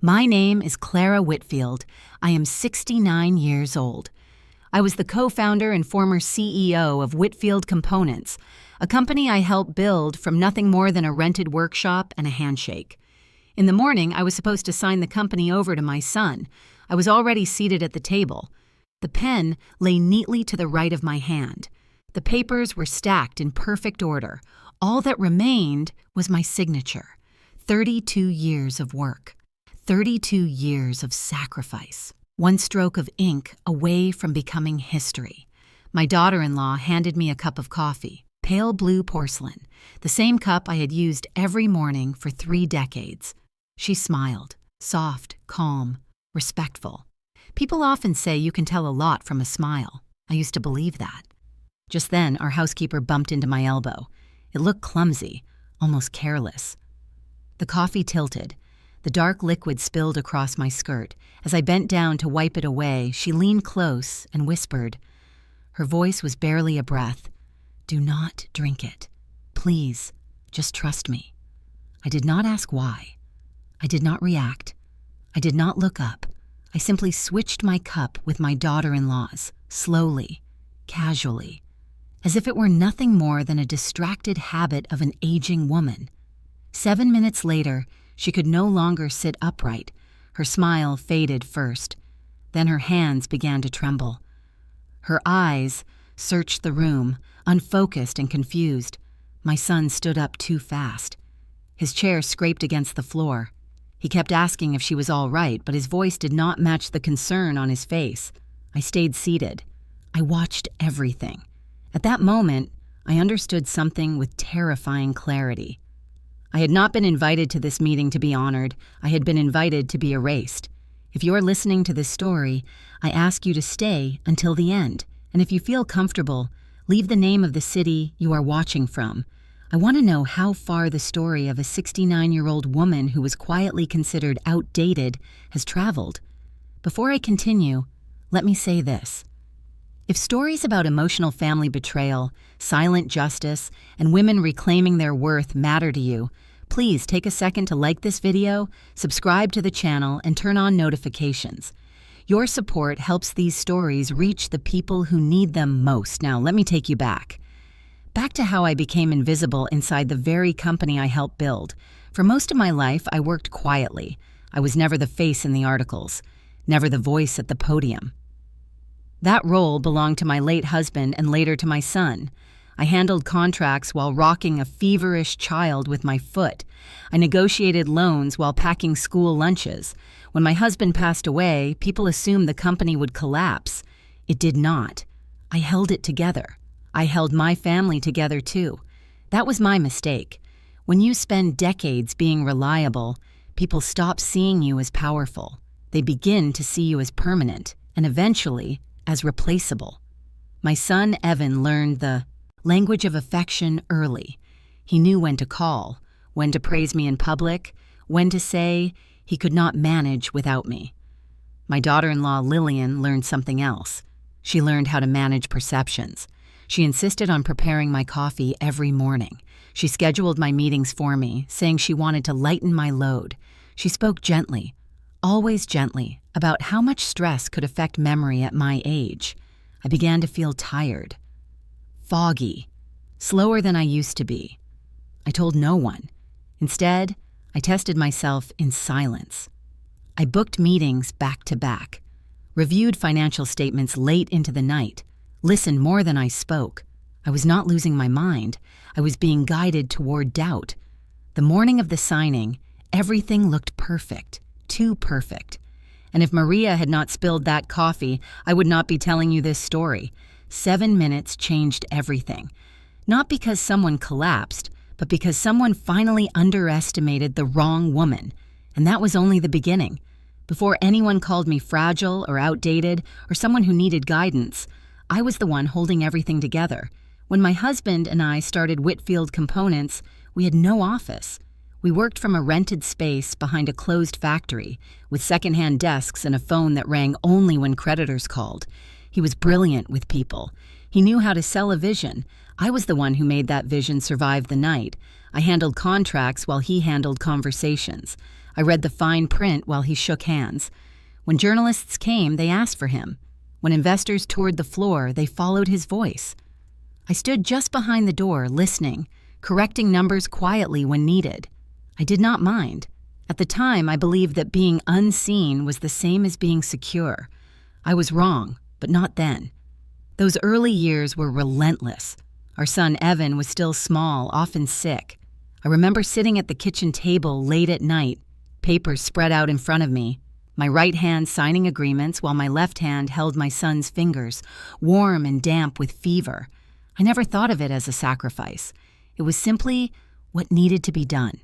My name is Clara Whitfield. I am 69 years old. I was the co-founder and former CEO of Whitfield Components, a company I helped build from nothing more than a rented workshop and a handshake. In the morning, I was supposed to sign the company over to my son. I was already seated at the table. The pen lay neatly to the right of my hand. The papers were stacked in perfect order. All that remained was my signature. 32 years of work. 32 years of sacrifice. One stroke of ink away from becoming history. My daughter-in-law handed me a cup of coffee, pale blue porcelain, the same cup I had used every morning for 3 decades. She smiled, soft, calm, respectful. People often say you can tell a lot from a smile. I used to believe that. Just then, our housekeeper bumped into my elbow. It looked clumsy, almost careless. The coffee tilted. The dark liquid spilled across my skirt. As I bent down to wipe it away, she leaned close and whispered. Her voice was barely a breath. "Do not drink it. Please, just trust me." I did not ask why. I did not react. I did not look up. I simply switched my cup with my daughter-in-law's, slowly, casually, as if it were nothing more than a distracted habit of an aging woman. 7 minutes later, she could no longer sit upright. Her smile faded first. Then her hands began to tremble. Her eyes searched the room, unfocused and confused. My son stood up too fast. His chair scraped against the floor. He kept asking if she was all right, but his voice did not match the concern on his face. I stayed seated. I watched everything. At that moment, I understood something with terrifying clarity. I had not been invited to this meeting to be honored. I had been invited to be erased. If you are listening to this story, I ask you to stay until the end. And if you feel comfortable, leave the name of the city you are watching from. I want to know how far the story of a 69-year-old woman who was quietly considered outdated has traveled. Before I continue, let me say this. If stories about emotional family betrayal, silent justice, and women reclaiming their worth matter to you, please take a second to like this video, subscribe to the channel, and turn on notifications. Your support helps these stories reach the people who need them most. Now, let me take you back. Back to how I became invisible inside the very company I helped build. For most of my life, I worked quietly. I was never the face in the articles, never the voice at the podium. That role belonged to my late husband and later to my son. I handled contracts while rocking a feverish child with my foot. I negotiated loans while packing school lunches. When my husband passed away, people assumed the company would collapse. It did not. I held it together. I held my family together too. That was my mistake. When you spend decades being reliable, people stop seeing you as powerful. They begin to see you as permanent, and eventually, as replaceable. My son Evan learned the language of affection early. He knew when to call, when to praise me in public, when to say he could not manage without me. My daughter-in-law Lillian learned something else. She learned how to manage perceptions. She insisted on preparing my coffee every morning. She scheduled my meetings for me, saying she wanted to lighten my load. She spoke gently, always gently, about how much stress could affect memory at my age. I began to feel tired, foggy, slower than I used to be. I told no one. Instead, I tested myself in silence. I booked meetings back to back, reviewed financial statements late into the night, listened more than I spoke. I was not losing my mind. I was being guided toward doubt. The morning of the signing, everything looked perfect, too perfect. And if Maria had not spilled that coffee, I would not be telling you this story. 7 minutes changed everything. Not because someone collapsed, but because someone finally underestimated the wrong woman. And that was only the beginning. Before anyone called me fragile or outdated or someone who needed guidance, I was the one holding everything together. When my husband and I started Whitfield Components, we had no office. We worked from a rented space behind a closed factory, with secondhand desks and a phone that rang only when creditors called. He was brilliant with people. He knew how to sell a vision. I was the one who made that vision survive the night. I handled contracts while he handled conversations. I read the fine print while he shook hands. When journalists came, they asked for him. When investors toured the floor, they followed his voice. I stood just behind the door, listening, correcting numbers quietly when needed. I did not mind. At the time, I believed that being unseen was the same as being secure. I was wrong, but not then. Those early years were relentless. Our son Evan was still small, often sick. I remember sitting at the kitchen table late at night, papers spread out in front of me, my right hand signing agreements while my left hand held my son's fingers, warm and damp with fever. I never thought of it as a sacrifice. It was simply what needed to be done.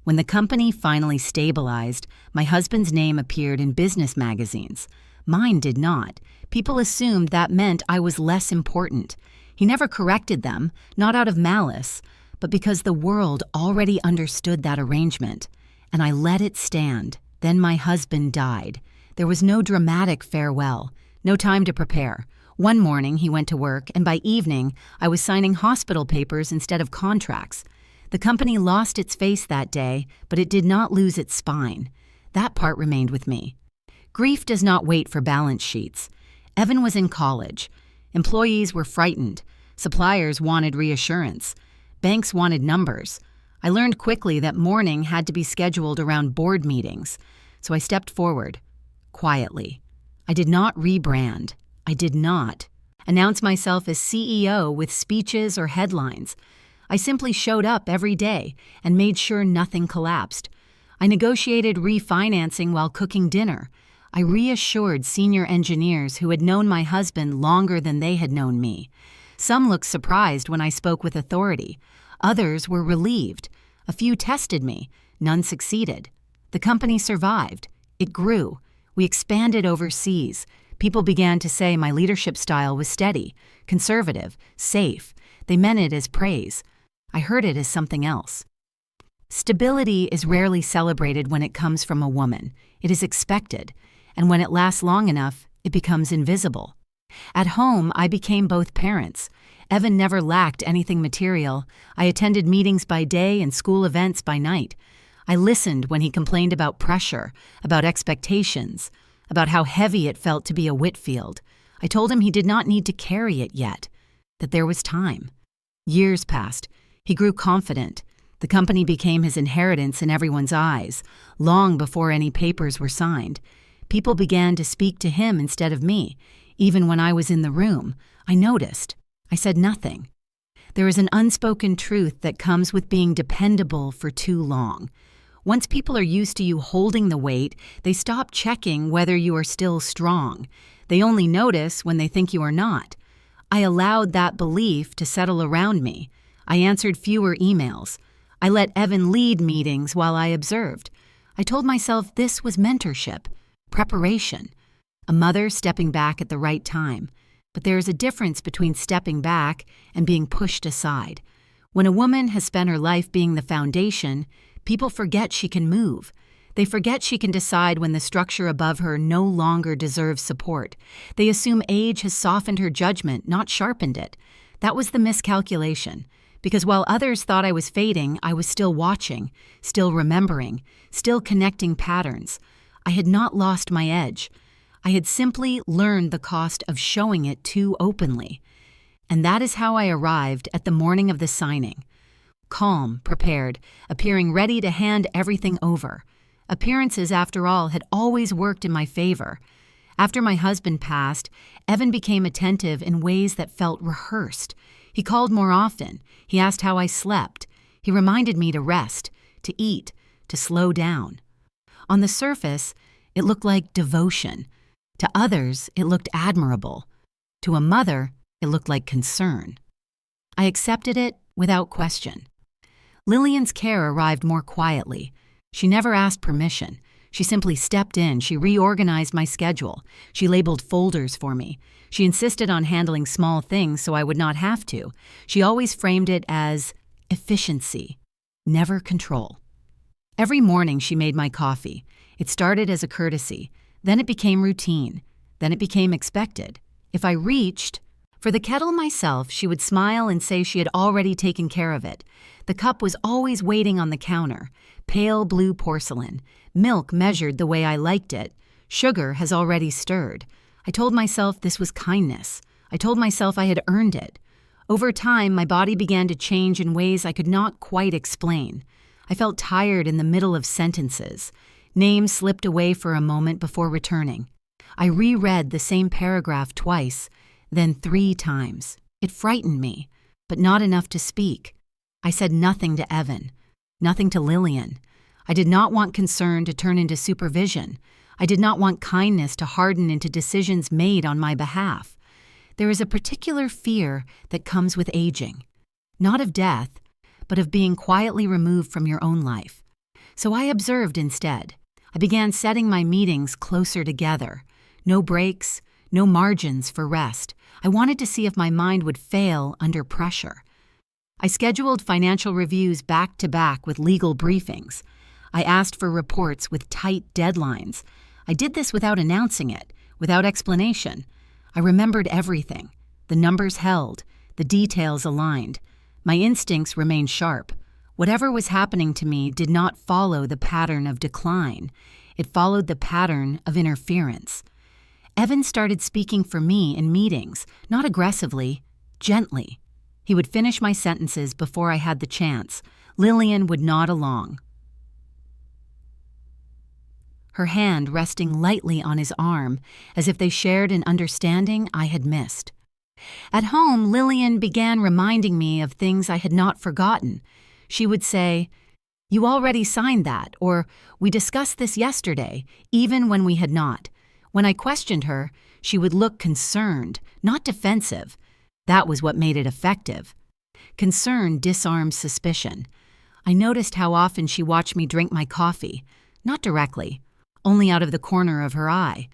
When the company finally stabilized, my husband's name appeared in business magazines. Mine did not. People assumed that meant I was less important. He never corrected them, not out of malice, but because the world already understood that arrangement. And I let it stand. Then my husband died. There was no dramatic farewell, no time to prepare. One morning he went to work, and by evening I was signing hospital papers instead of contracts. The company lost its face that day, but it did not lose its spine. That part remained with me. Grief does not wait for balance sheets. Evan was in college. Employees were frightened. Suppliers wanted reassurance. Banks wanted numbers. I learned quickly that mourning had to be scheduled around board meetings, so I stepped forward, quietly. I did not rebrand. I did not announce myself as CEO with speeches or headlines. I simply showed up every day and made sure nothing collapsed. I negotiated refinancing while cooking dinner. I reassured senior engineers who had known my husband longer than they had known me. Some looked surprised when I spoke with authority. Others were relieved. A few tested me. None succeeded. The company survived. It grew. We expanded overseas. People began to say my leadership style was steady, conservative, safe. They meant it as praise. I heard it as something else. Stability is rarely celebrated when it comes from a woman. It is expected. And when it lasts long enough, it becomes invisible. At home, I became both parents. Evan never lacked anything material. I attended meetings by day and school events by night. I listened when he complained about pressure, about expectations, about how heavy it felt to be a Whitfield. I told him he did not need to carry it yet, that there was time. Years passed. He grew confident. The company became his inheritance in everyone's eyes, long before any papers were signed. People began to speak to him instead of me. Even when I was in the room, I noticed. I said nothing. There is an unspoken truth that comes with being dependable for too long. Once people are used to you holding the weight, they stop checking whether you are still strong. They only notice when they think you are not. I allowed that belief to settle around me. I answered fewer emails. I let Evan lead meetings while I observed. I told myself this was mentorship, preparation, a mother stepping back at the right time. But there is a difference between stepping back and being pushed aside. When a woman has spent her life being the foundation, people forget she can move. They forget she can decide when the structure above her no longer deserves support. They assume age has softened her judgment, not sharpened it. That was the miscalculation. Because while others thought I was fading, I was still watching, still remembering, still connecting patterns. I had not lost my edge. I had simply learned the cost of showing it too openly. And that is how I arrived at the morning of the signing. Calm, prepared, appearing ready to hand everything over. Appearances, after all, had always worked in my favor. After my husband passed, Evan became attentive in ways that felt rehearsed. He called more often. He asked how I slept. He reminded me to rest, to eat, to slow down. On the surface, it looked like devotion. To others, it looked admirable. To a mother, it looked like concern. I accepted it without question. Lillian's care arrived more quietly. She never asked permission. She simply stepped in. She reorganized my schedule. She labeled folders for me. She insisted on handling small things so I would not have to. She always framed it as efficiency, never control. Every morning she made my coffee. It started as a courtesy. Then it became routine. Then it became expected. If I reached, For the kettle myself, she would smile and say she had already taken care of it. The cup was always waiting on the counter, pale blue porcelain, milk measured the way I liked it, sugar has already stirred. I told myself this was kindness. I told myself I had earned it. Over time, my body began to change in ways I could not quite explain. I felt tired in the middle of sentences. Names slipped away for a moment before returning. I reread the same paragraph twice, then 3 times. It frightened me, but not enough to speak. I said nothing to Evan, nothing to Lillian. I did not want concern to turn into supervision. I did not want kindness to harden into decisions made on my behalf. There is a particular fear that comes with aging, not of death, but of being quietly removed from your own life. So I observed instead. I began setting my meetings closer together. No breaks, no margins for rest. I wanted to see if my mind would fail under pressure. I scheduled financial reviews back to back with legal briefings. I asked for reports with tight deadlines. I did this without announcing it, without explanation. I remembered everything. The numbers held, the details aligned. My instincts remained sharp. Whatever was happening to me did not follow the pattern of decline. It followed the pattern of interference. Evan started speaking for me in meetings, not aggressively, gently. He would finish my sentences before I had the chance. Lillian would nod along, her hand resting lightly on his arm, as if they shared an understanding I had missed. At home, Lillian began reminding me of things I had not forgotten. She would say, "You already signed that," or "We discussed this yesterday," even when we had not. When I questioned her, she would look concerned, not defensive. That was what made it effective. Concern disarms suspicion. I noticed how often she watched me drink my coffee, not directly, only out of the corner of her eye.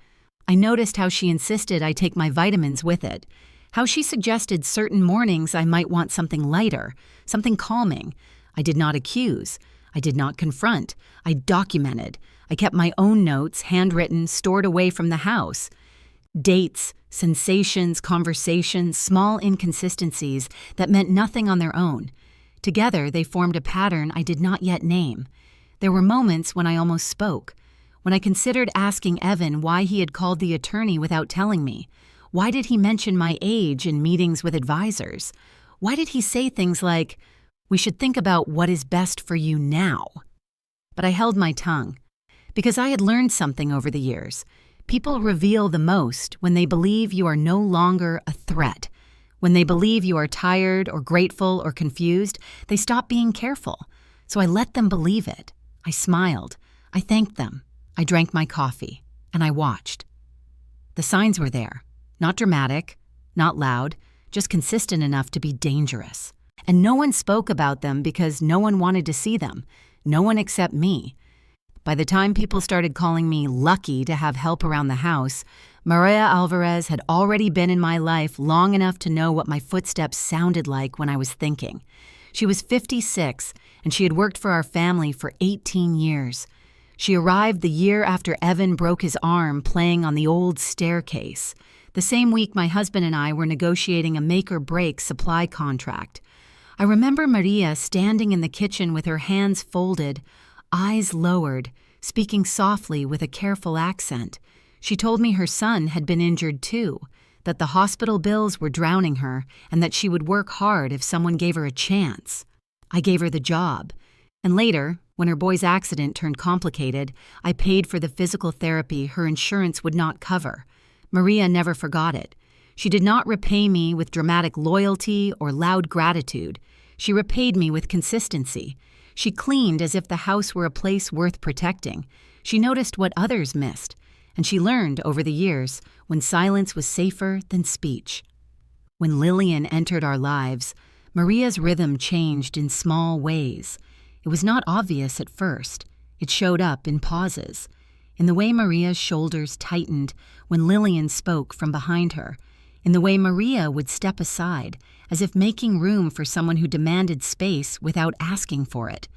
I noticed how she insisted I take my vitamins with it, how she suggested certain mornings I might want something lighter, something calming. I did not accuse. I did not confront. I documented. I kept my own notes, handwritten, stored away from the house. Dates, sensations, conversations, small inconsistencies that meant nothing on their own. Together, they formed a pattern I did not yet name. There were moments when I almost spoke, when I considered asking Evan why he had called the attorney without telling me. Why did he mention my age in meetings with advisors? Why did he say things like, "We should think about what is best for you now"? But I held my tongue, because I had learned something over the years. People reveal the most when they believe you are no longer a threat. When they believe you are tired or grateful or confused, they stop being careful. So I let them believe it. I smiled. I thanked them. I drank my coffee, and I watched. The signs were there, not dramatic, not loud, just consistent enough to be dangerous. And no one spoke about them because no one wanted to see them, no one except me. By the time people started calling me lucky to have help around the house, Maria Alvarez had already been in my life long enough to know what my footsteps sounded like when I was thinking. She was 56, and she had worked for our family for 18 years. She arrived the year after Evan broke his arm playing on the old staircase, the same week my husband and I were negotiating a make-or-break supply contract. I remember Maria standing in the kitchen with her hands folded, eyes lowered, speaking softly with a careful accent. She told me her son had been injured too, that the hospital bills were drowning her, and that she would work hard if someone gave her a chance. I gave her the job. And later, when her boy's accident turned complicated, I paid for the physical therapy her insurance would not cover. Maria never forgot it. She did not repay me with dramatic loyalty or loud gratitude. She repaid me with consistency. She cleaned as if the house were a place worth protecting. She noticed what others missed, and she learned over the years when silence was safer than speech. When Lillian entered our lives, Maria's rhythm changed in small ways. It was not obvious at first. It showed up in pauses, in the way Maria's shoulders tightened when Lillian spoke from behind her, in the way Maria would step aside, as if making room for someone who demanded space without asking for it.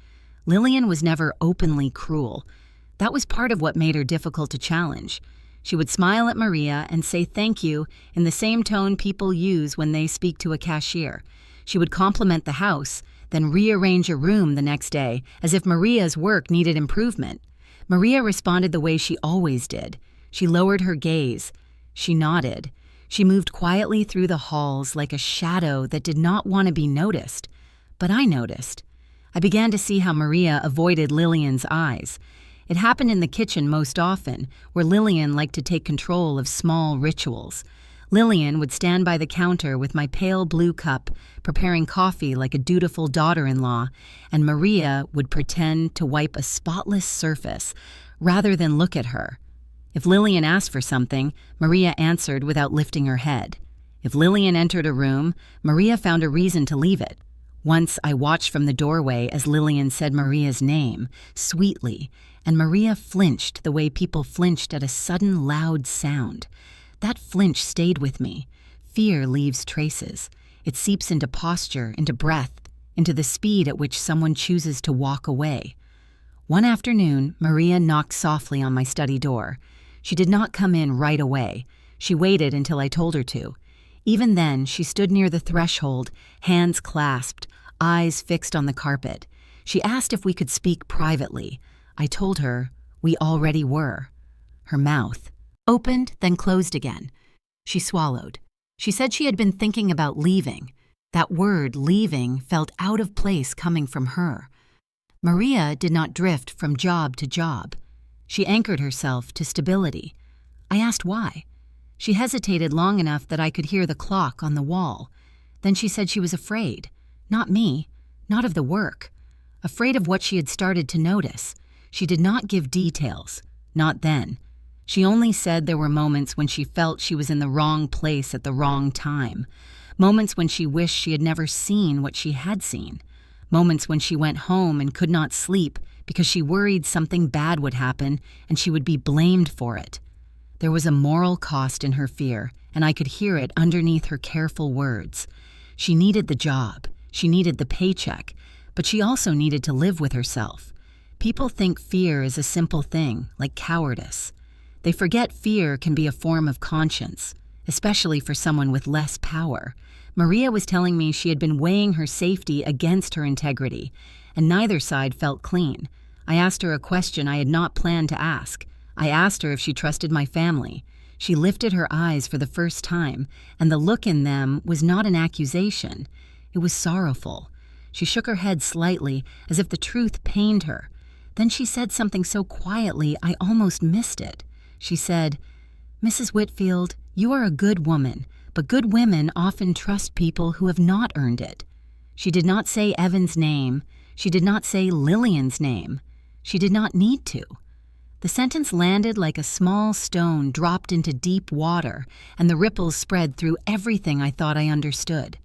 Lillian was never openly cruel. That was part of what made her difficult to challenge. She would smile at Maria and say thank you in the same tone people use when they speak to a cashier. She would compliment the house, then rearrange a room the next day as if Maria's work needed improvement. Maria responded the way she always did. She lowered her gaze. She nodded. She moved quietly through the halls like a shadow that did not want to be noticed. But I noticed. I began to see how Maria avoided Lillian's eyes. It happened in the kitchen most often, where Lillian liked to take control of small rituals. Lillian would stand by the counter with my pale blue cup, preparing coffee like a dutiful daughter-in-law, and Maria would pretend to wipe a spotless surface rather than look at her. If Lillian asked for something, Maria answered without lifting her head. If Lillian entered a room, Maria found a reason to leave it. Once I watched from the doorway as Lillian said Maria's name, sweetly, and Maria flinched the way people flinched at a sudden loud sound. That flinch stayed with me. Fear leaves traces. It seeps into posture, into breath, into the speed at which someone chooses to walk away. One afternoon, Maria knocked softly on my study door. She did not come in right away. She waited until I told her to. Even then, she stood near the threshold, hands clasped, eyes fixed on the carpet. She asked if we could speak privately. I told her we already were. Her mouth opened, then closed again. She swallowed. She said she had been thinking about leaving. That word, leaving, felt out of place coming from her. Maria did not drift from job to job. She anchored herself to stability. I asked why. She hesitated long enough that I could hear the clock on the wall. Then she said she was afraid. Not me, not of the work. Afraid of what she had started to notice. She did not give details. Not then. She only said there were moments when she felt she was in the wrong place at the wrong time. Moments when she wished she had never seen what she had seen. Moments when she went home and could not sleep because she worried something bad would happen and she would be blamed for it. There was a moral cost in her fear, and I could hear it underneath her careful words. She needed the job. She needed the paycheck. But she also needed to live with herself. People think fear is a simple thing, like cowardice. They forget fear can be a form of conscience, especially for someone with less power. Maria was telling me she had been weighing her safety against her integrity, and neither side felt clean. I asked her a question I had not planned to ask. I asked her if she trusted my family. She lifted her eyes for the first time, and the look in them was not an accusation. It was sorrowful. She shook her head slightly, as if the truth pained her. Then she said something so quietly I almost missed it. She said, "Mrs. Whitfield, you are a good woman, but good women often trust people who have not earned it." She did not say Evan's name. She did not say Lillian's name. She did not need to. The sentence landed like a small stone dropped into deep water, and the ripples spread through everything I thought I understood.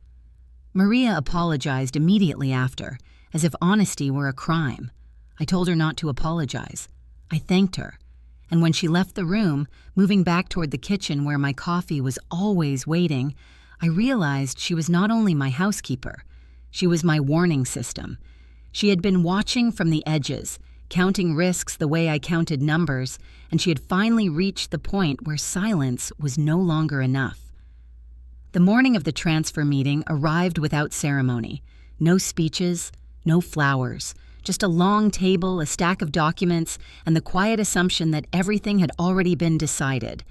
Maria apologized immediately after, as if honesty were a crime. I told her not to apologize. I thanked her. And when she left the room, moving back toward the kitchen where my coffee was always waiting, I realized she was not only my housekeeper, she was my warning system. She had been watching from the edges, counting risks the way I counted numbers, and she had finally reached the point where silence was no longer enough. The morning of the transfer meeting arrived without ceremony. No speeches, no flowers, just a long table, a stack of documents, and the quiet assumption that everything had already been decided.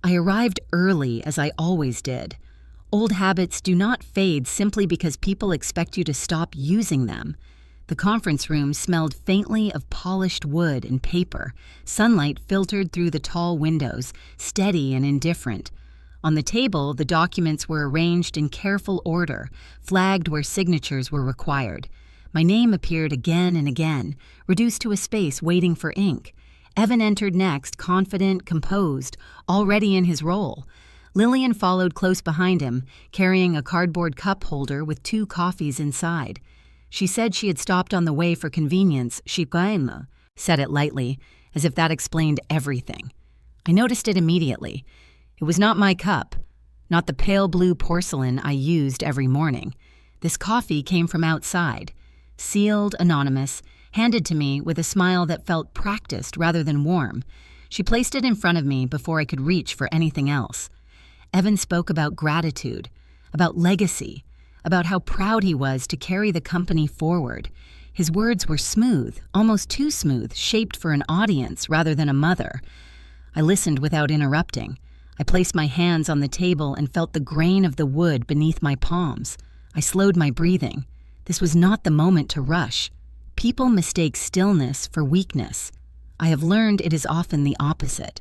I arrived early, as I always did. Old habits do not fade simply because people expect you to stop using them. The conference room smelled faintly of polished wood and paper. Sunlight filtered through the tall windows, steady and indifferent. On the table, the documents were arranged in careful order, flagged where signatures were required. My name appeared again and again, reduced to a space waiting for ink. Evan entered next, confident, composed, already in his role. Lillian followed close behind him, carrying a cardboard cup holder with 2 coffees inside. She said she had stopped on the way for convenience. She said it lightly, as if that explained everything. I noticed it immediately. It was not my cup, not the pale blue porcelain I used every morning. This coffee came from outside, sealed, anonymous, handed to me with a smile that felt practiced rather than warm. She placed it in front of me before I could reach for anything else. Evan spoke about gratitude, about legacy, about how proud he was to carry the company forward. His words were smooth, almost too smooth, shaped for an audience rather than a mother. I listened without interrupting. I placed my hands on the table and felt the grain of the wood beneath my palms. I slowed my breathing. This was not the moment to rush. People mistake stillness for weakness. I have learned it is often the opposite.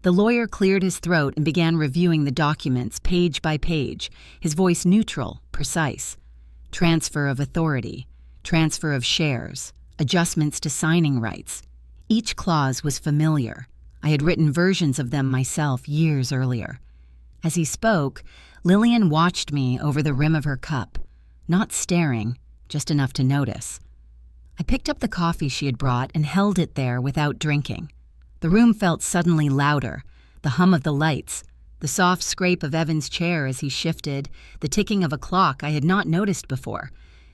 The lawyer cleared his throat and began reviewing the documents page by page, his voice neutral, precise. Transfer of authority, transfer of shares, adjustments to signing rights. Each clause was familiar. I had written versions of them myself years earlier. As he spoke, Lillian watched me over the rim of her cup, not staring, just enough to notice. I picked up the coffee she had brought and held it there without drinking. The room felt suddenly louder, the hum of the lights, the soft scrape of Evan's chair as he shifted, the ticking of a clock I had not noticed before.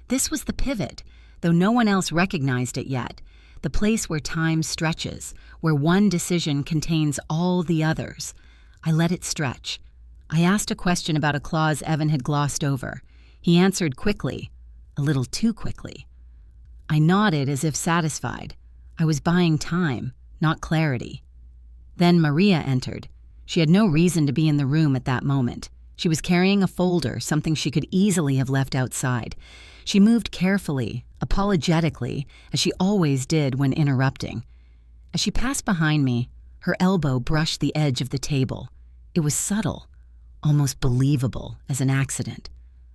This was the pivot, though no one else recognized it yet, the place where time stretches, where one decision contains all the others. I let it stretch. I asked a question about a clause Evan had glossed over. He answered quickly, a little too quickly. I nodded as if satisfied. I was buying time, not clarity. Then Maria entered. She had no reason to be in the room at that moment. She was carrying a folder, something she could easily have left outside. She moved carefully, apologetically, as she always did when interrupting. As she passed behind me, her elbow brushed the edge of the table. It was subtle, almost believable as an accident.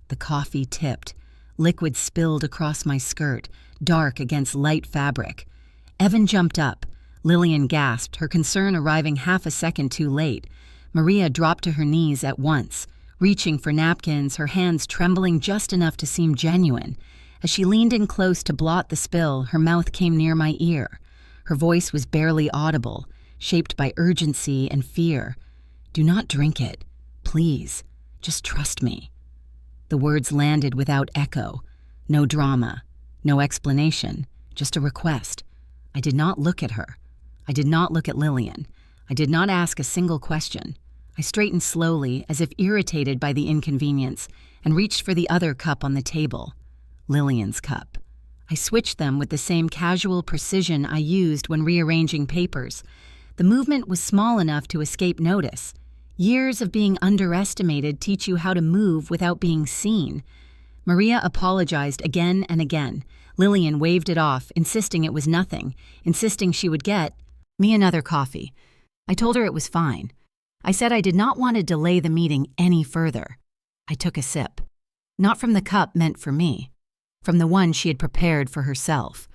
The coffee tipped. Liquid spilled across my skirt, dark against light fabric. Evan jumped up. Lillian gasped, her concern arriving half a second too late. Maria dropped to her knees at once, reaching for napkins, her hands trembling just enough to seem genuine. As she leaned in close to blot the spill, her mouth came near my ear. Her voice was barely audible, shaped by urgency and fear. "Do not drink it. Please. Just trust me." The words landed without echo. No drama. No explanation. Just a request. I did not look at her. I did not look at Lillian. I did not ask a single question. I straightened slowly, as if irritated by the inconvenience, and reached for the other cup on the table. Lillian's cup. I switched them with the same casual precision I used when rearranging papers. The movement was small enough to escape notice. Years of being underestimated teach you how to move without being seen. Maria apologized again and again. Lillian waved it off, insisting it was nothing, insisting she would get me another coffee. I told her it was fine. I said I did not want to delay the meeting any further. I took a sip. Not from the cup meant for me, from the one she had prepared for herself.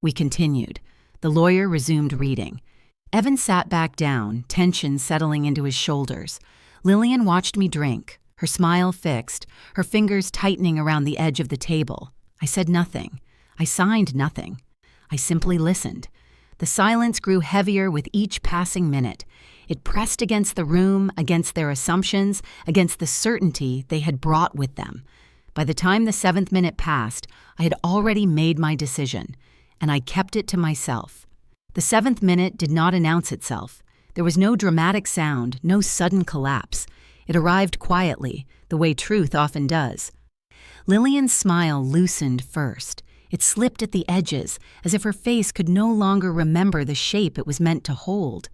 We continued. The lawyer resumed reading. Evan sat back down, tension settling into his shoulders. Lillian watched me drink, her smile fixed, her fingers tightening around the edge of the table. I said nothing. I signed nothing. I simply listened. The silence grew heavier with each passing minute. It pressed against the room, against their assumptions, against the certainty they had brought with them. By the time the 7th minute passed, I had already made my decision, and I kept it to myself. The 7th minute did not announce itself. There was no dramatic sound, no sudden collapse. It arrived quietly, the way truth often does. Lillian's smile loosened first. It slipped at the edges, as if her face could no longer remember the shape it was meant to hold.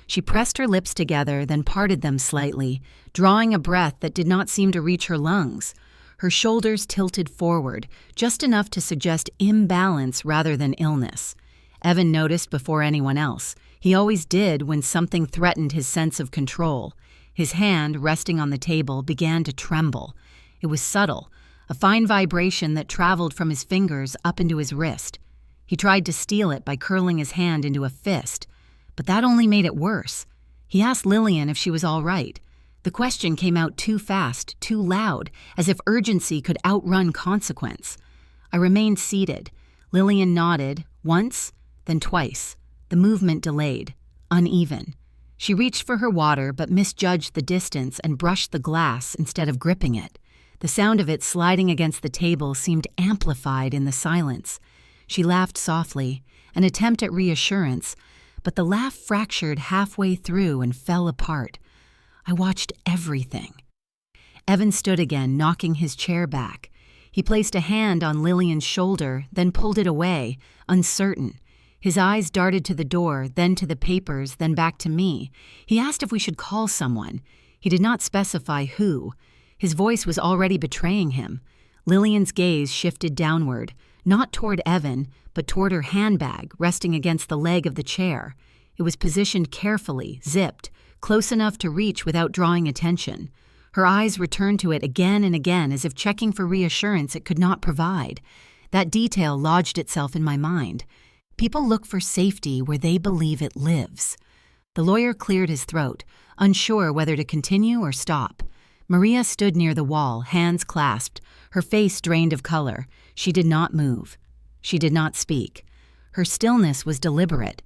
She pressed her lips together, then parted them slightly, drawing a breath that did not seem to reach her lungs. Her shoulders tilted forward, just enough to suggest imbalance rather than illness. Evan noticed before anyone else. He always did when something threatened his sense of control. His hand, resting on the table, began to tremble. It was subtle, a fine vibration that traveled from his fingers up into his wrist. He tried to steal it by curling his hand into a fist, but that only made it worse. He asked Lillian if she was all right. The question came out too fast, too loud, as if urgency could outrun consequence. I remained seated. Lillian nodded, once, then twice. The movement delayed, uneven. She reached for her water but misjudged the distance and brushed the glass instead of gripping it. The sound of it sliding against the table seemed amplified in the silence. She laughed softly, an attempt at reassurance, but the laugh fractured halfway through and fell apart. I watched everything. Evan stood again, knocking his chair back. He placed a hand on Lillian's shoulder, then pulled it away, uncertain. His eyes darted to the door, then to the papers, then back to me. He asked if we should call someone. He did not specify who. His voice was already betraying him. Lillian's gaze shifted downward, not toward Evan, but toward her handbag, resting against the leg of the chair. It was positioned carefully, zipped, close enough to reach without drawing attention. Her eyes returned to it again and again, as if checking for reassurance it could not provide. That detail lodged itself in my mind. People look for safety where they believe it lives. The lawyer cleared his throat, unsure whether to continue or stop. Maria stood near the wall, hands clasped, her face drained of color. She did not move. She did not speak. Her stillness was deliberate.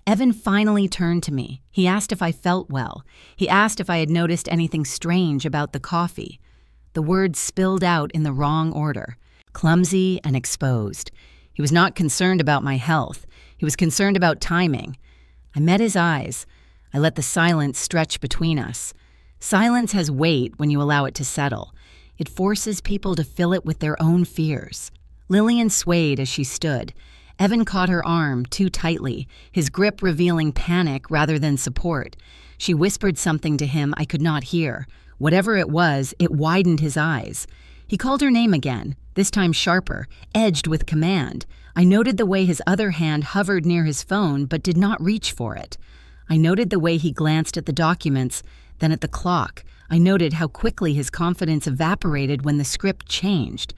Evan finally turned to me. He asked if I felt well. He asked if I had noticed anything strange about the coffee. The words spilled out in the wrong order, clumsy and exposed. He was not concerned about my health. He was concerned about timing. I met his eyes. I let the silence stretch between us. Silence has weight when you allow it to settle. It forces people to fill it with their own fears. Lillian swayed as she stood. Evan caught her arm too tightly, his grip revealing panic rather than support. She whispered something to him I could not hear. Whatever it was, it widened his eyes. He called her name again, this time sharper, edged with command. I noted the way his other hand hovered near his phone but did not reach for it. I noted the way he glanced at the documents, then at the clock. I noted how quickly his confidence evaporated when the script changed.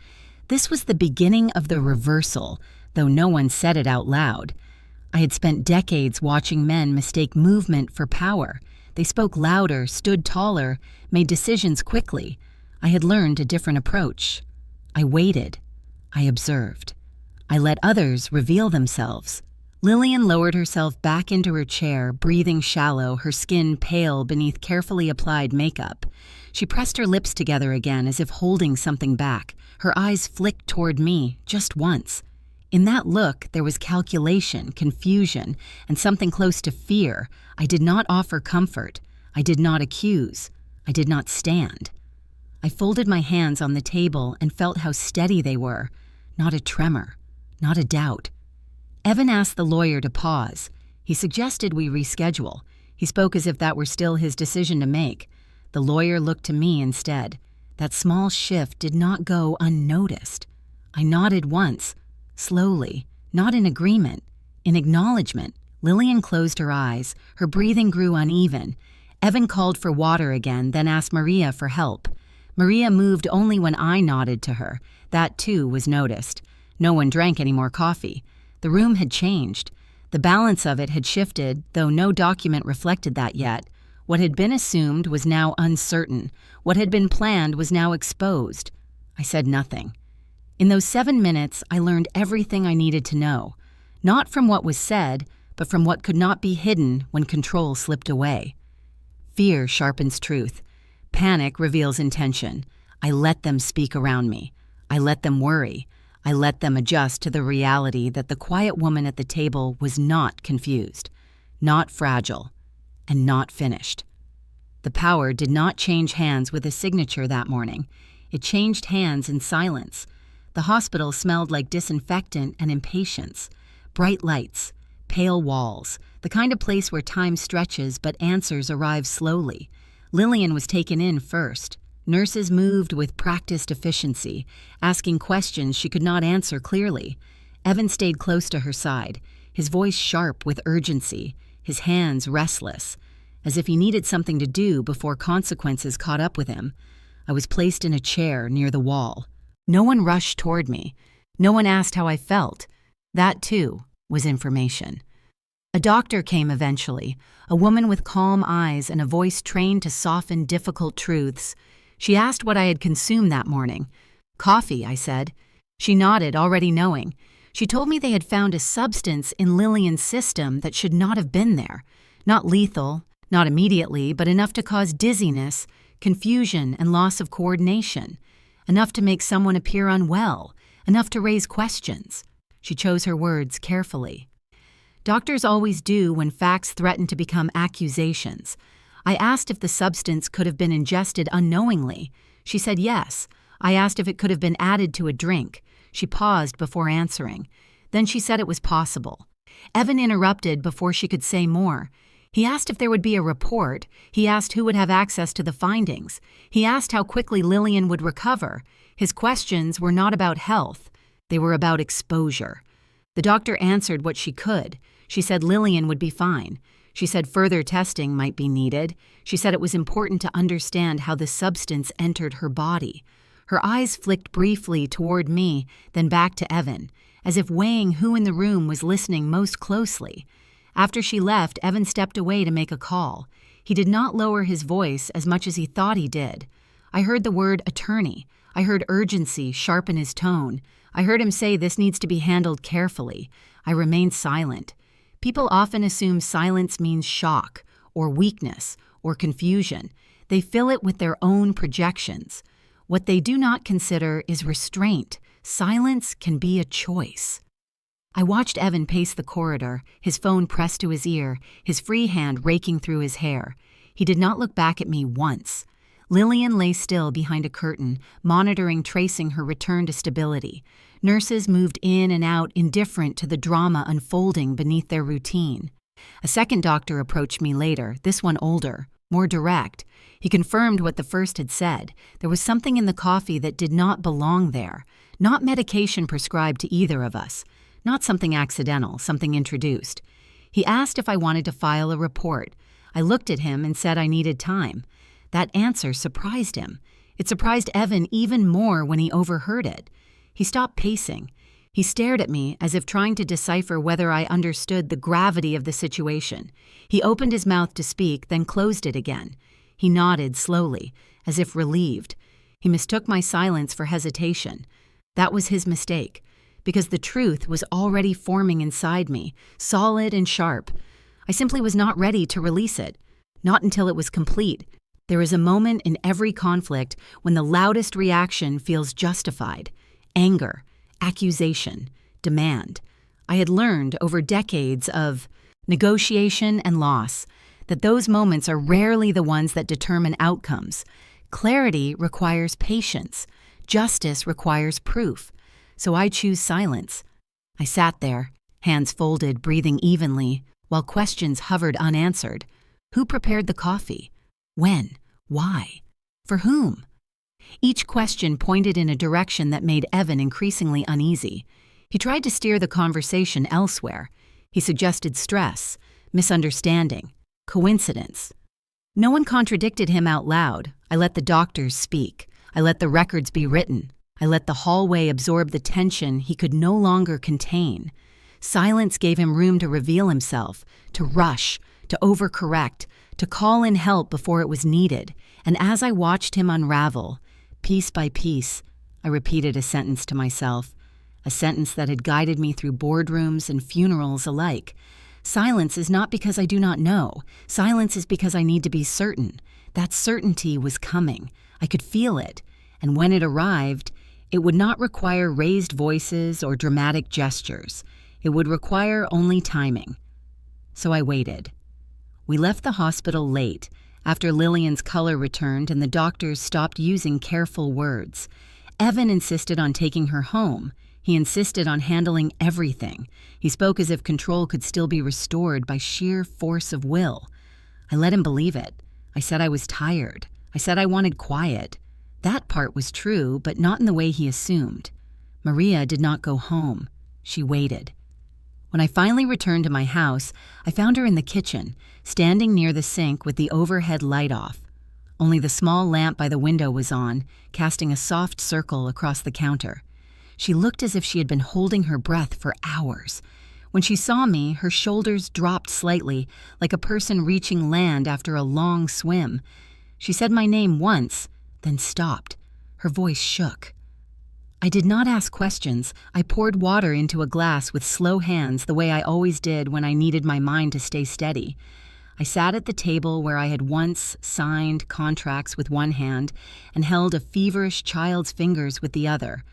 This was the beginning of the reversal, though no one said it out loud. I had spent decades watching men mistake movement for power. They spoke louder, stood taller, made decisions quickly. I had learned a different approach. I waited. I observed. I let others reveal themselves. Lillian lowered herself back into her chair, breathing shallow, her skin pale beneath carefully applied makeup. She pressed her lips together again as if holding something back. Her eyes flicked toward me, just once. In that look, there was calculation, confusion, and something close to fear. I did not offer comfort. I did not accuse. I did not stand. I folded my hands on the table and felt how steady they were. Not a tremor. Not a doubt. Evan asked the lawyer to pause. He suggested we reschedule. He spoke as if that were still his decision to make. The lawyer looked to me instead. That small shift did not go unnoticed. I nodded once, slowly, not in agreement, in acknowledgement. Lillian closed her eyes. Her breathing grew uneven. Evan called for water again, then asked Maria for help. Maria moved only when I nodded to her. That, too, was noticed. No one drank any more coffee. The room had changed. The balance of it had shifted, though no document reflected that yet. What had been assumed was now uncertain. What had been planned was now exposed. I said nothing. In those 7 minutes, I learned everything I needed to know. Not from what was said, but from what could not be hidden when control slipped away. Fear sharpens truth. Panic reveals intention. I let them speak around me. I let them worry. I let them adjust to the reality that the quiet woman at the table was not confused, not fragile, and not finished. The power did not change hands with a signature that morning. It changed hands in silence. The hospital smelled like disinfectant and impatience. Bright lights, pale walls, the kind of place where time stretches but answers arrive slowly. Lillian was taken in first. Nurses moved with practiced efficiency, asking questions she could not answer clearly. Evan stayed close to her side, his voice sharp with urgency, his hands restless, as if he needed something to do before consequences caught up with him. I was placed in a chair near the wall. No one rushed toward me. No one asked how I felt. That, too, was information. A doctor came eventually, a woman with calm eyes and a voice trained to soften difficult truths. She asked what I had consumed that morning. Coffee, I said. She nodded, already knowing. She told me they had found a substance in Lillian's system that should not have been there. Not lethal, not immediately, but enough to cause dizziness, confusion, and loss of coordination. Enough to make someone appear unwell. Enough to raise questions. She chose her words carefully. Doctors always do when facts threaten to become accusations. I asked if the substance could have been ingested unknowingly. She said yes. I asked if it could have been added to a drink. She paused before answering. Then she said it was possible. Evan interrupted before she could say more. He asked if there would be a report. He asked who would have access to the findings. He asked how quickly Lillian would recover. His questions were not about health. They were about exposure. The doctor answered what she could. She said Lillian would be fine. She said further testing might be needed. She said it was important to understand how the substance entered her body. Her eyes flicked briefly toward me, then back to Evan, as if weighing who in the room was listening most closely. After she left, Evan stepped away to make a call. He did not lower his voice as much as he thought he did. I heard the word attorney. I heard urgency sharpen his tone. I heard him say this needs to be handled carefully. I remained silent. People often assume silence means shock, or weakness, or confusion. They fill it with their own projections. What they do not consider is restraint. Silence can be a choice. I watched Evan pace the corridor, his phone pressed to his ear, his free hand raking through his hair. He did not look back at me once. Lillian lay still behind a curtain, monitoring tracing her return to stability. Nurses moved in and out, indifferent to the drama unfolding beneath their routine. A second doctor approached me later, this one older, more direct. He confirmed what the first had said. There was something in the coffee that did not belong there. Not medication prescribed to either of us. Not something accidental, something introduced. He asked if I wanted to file a report. I looked at him and said I needed time. That answer surprised him. It surprised Evan even more when he overheard it. He stopped pacing. He stared at me as if trying to decipher whether I understood the gravity of the situation. He opened his mouth to speak, then closed it again. He nodded slowly, as if relieved. He mistook my silence for hesitation. That was his mistake, because the truth was already forming inside me, solid and sharp. I simply was not ready to release it, not until it was complete. There is a moment in every conflict when the loudest reaction feels justified. Anger, accusation, demand. I had learned over decades of negotiation and loss that those moments are rarely the ones that determine outcomes. Clarity requires patience. Justice requires proof. So I choose silence. I sat there, hands folded, breathing evenly, while questions hovered unanswered. Who prepared the coffee? When? Why? For whom? Each question pointed in a direction that made Evan increasingly uneasy. He tried to steer the conversation elsewhere. He suggested stress, misunderstanding, coincidence. No one contradicted him out loud. I let the doctors speak. I let the records be written. I let the hallway absorb the tension he could no longer contain. Silence gave him room to reveal himself, to rush, to overcorrect, to call in help before it was needed. And as I watched him unravel, piece by piece, I repeated a sentence to myself, a sentence that had guided me through boardrooms and funerals alike. Silence is not because I do not know. Silence is because I need to be certain. That certainty was coming. I could feel it. And when it arrived, it would not require raised voices or dramatic gestures. It would require only timing. So I waited. We left the hospital late, after Lillian's color returned and the doctors stopped using careful words. Evan insisted on taking her home. He insisted on handling everything. He spoke as if control could still be restored by sheer force of will. I let him believe it. I said I was tired. I said I wanted quiet. That part was true, but not in the way he assumed. Maria did not go home. She waited. When I finally returned to my house, I found her in the kitchen, standing near the sink with the overhead light off. Only the small lamp by the window was on, casting a soft circle across the counter. She looked as if she had been holding her breath for hours. When she saw me, her shoulders dropped slightly, like a person reaching land after a long swim. She said my name once, then stopped. Her voice shook. I did not ask questions. I poured water into a glass with slow hands the way I always did when I needed my mind to stay steady. I sat at the table where I had once signed contracts with one hand and held a feverish child's fingers with the other.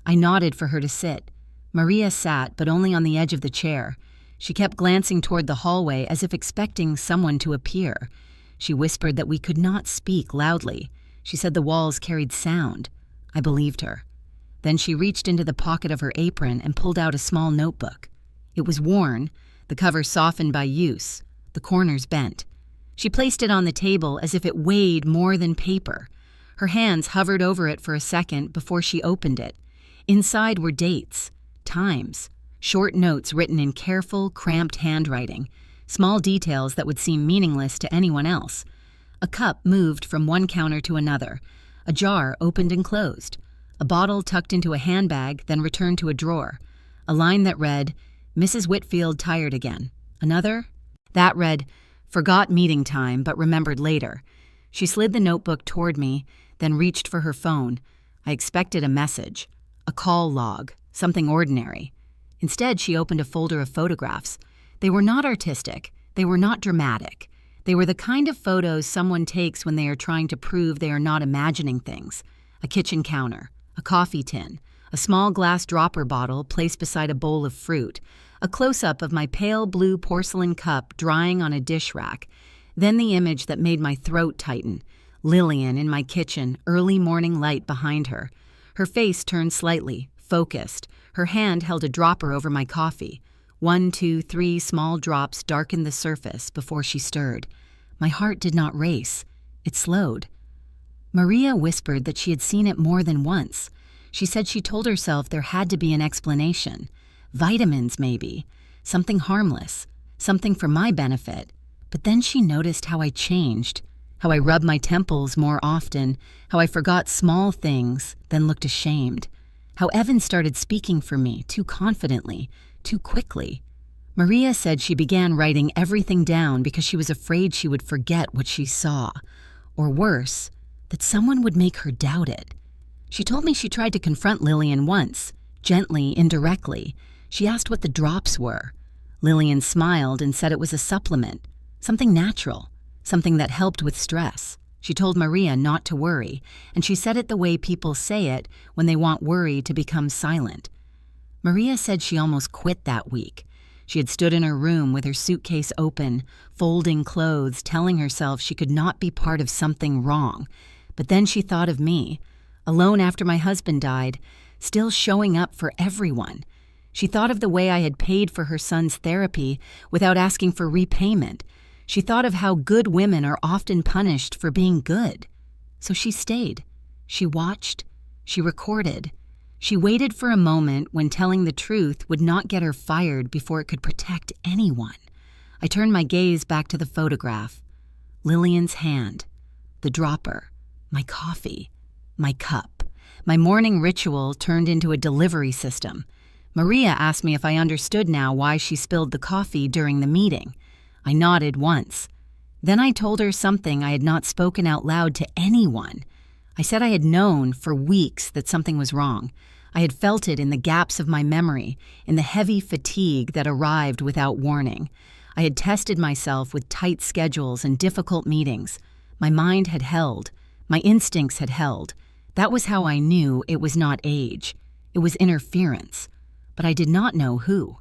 I nodded for her to sit. Maria sat, but only on the edge of the chair. She kept glancing toward the hallway as if expecting someone to appear. She whispered that we could not speak loudly. She said the walls carried sound. I believed her. Then she reached into the pocket of her apron and pulled out a small notebook. It was worn, the cover softened by use, the corners bent. She placed it on the table as if it weighed more than paper. Her hands hovered over it for a second before she opened it. Inside were dates, times, short notes written in careful, cramped handwriting, small details that would seem meaningless to anyone else. A cup moved from one counter to another. A jar opened and closed. A bottle tucked into a handbag, then returned to a drawer. A line that read, "Mrs. Whitfield tired again." Another? That read, "Forgot meeting time, but remembered later." She slid the notebook toward me, then reached for her phone. I expected a message, a call log, something ordinary. Instead, she opened a folder of photographs. They were not artistic. They were not dramatic. They were the kind of photos someone takes when they are trying to prove they are not imagining things. A kitchen counter, a coffee tin, a small glass dropper bottle placed beside a bowl of fruit, a close-up of my pale blue porcelain cup drying on a dish rack, then the image that made my throat tighten, Lillian in my kitchen, early morning light behind her. Her face turned slightly, focused. Her hand held a dropper over my coffee. 1, 2, 3 small drops darkened the surface before she stirred. My heart did not race. It slowed. Maria whispered that she had seen it more than once. She said she told herself there had to be an explanation. Vitamins, maybe. Something harmless. Something for my benefit. But then she noticed how I changed. How I rubbed my temples more often. How I forgot small things, then looked ashamed. How Evan started speaking for me too confidently, too quickly. Maria said she began writing everything down because she was afraid she would forget what she saw. Or worse, that someone would make her doubt it. She told me she tried to confront Lillian once, gently, indirectly. She asked what the drops were. Lillian smiled and said it was a supplement, something natural, something that helped with stress. She told Maria not to worry, and she said it the way people say it when they want worry to become silent. Maria said she almost quit that week. She had stood in her room with her suitcase open, folding clothes, telling herself she could not be part of something wrong. But then she thought of me, alone after my husband died, still showing up for everyone. She thought of the way I had paid for her son's therapy without asking for repayment. She thought of how good women are often punished for being good. So she stayed. She watched. She recorded. She waited for a moment when telling the truth would not get her fired before it could protect anyone. I turned my gaze back to the photograph. Lillian's hand. The dropper. My coffee. My cup. My morning ritual turned into a delivery system. Maria asked me if I understood now why she spilled the coffee during the meeting. I nodded once. Then I told her something I had not spoken out loud to anyone. I said I had known for weeks that something was wrong. I had felt it in the gaps of my memory, in the heavy fatigue that arrived without warning. I had tested myself with tight schedules and difficult meetings. My mind had held. My instincts had held. That was how I knew it was not age. It was interference. But I did not know who.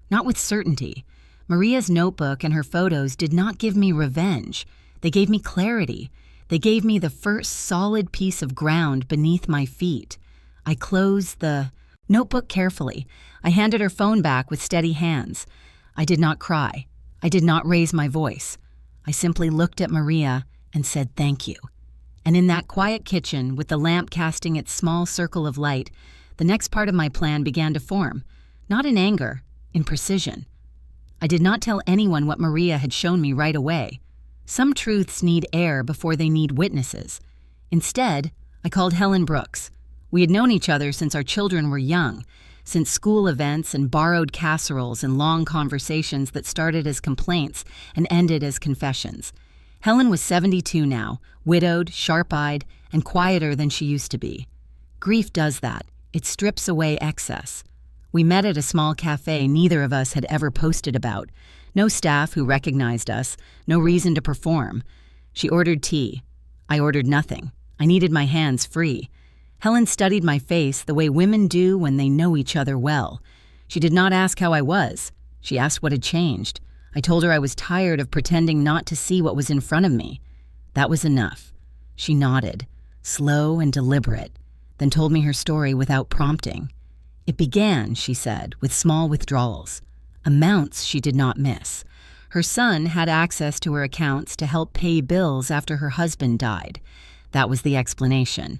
Not with certainty. Maria's notebook and her photos did not give me revenge. They gave me clarity. They gave me the first solid piece of ground beneath my feet. I closed the notebook carefully. I handed her phone back with steady hands. I did not cry. I did not raise my voice. I simply looked at Maria and said thank you. And in that quiet kitchen, with the lamp casting its small circle of light, the next part of my plan began to form. Not in anger, in precision. I did not tell anyone what Maria had shown me right away. Some truths need air before they need witnesses. Instead, I called Helen Brooks. We had known each other since our children were young, since school events and borrowed casseroles and long conversations that started as complaints and ended as confessions. Helen was 72 now, widowed, sharp-eyed, and quieter than she used to be. Grief does that. It strips away excess. We met at a small cafe neither of us had ever posted about. No staff who recognized us, no reason to perform. She ordered tea. I ordered nothing. I needed my hands free. Helen studied my face the way women do when they know each other well. She did not ask how I was. She asked what had changed. I told her I was tired of pretending not to see what was in front of me. That was enough. She nodded, slow and deliberate, then told me her story without prompting. It began, she said, with small withdrawals, amounts she did not miss. Her son had access to her accounts to help pay bills after her husband died. That was the explanation.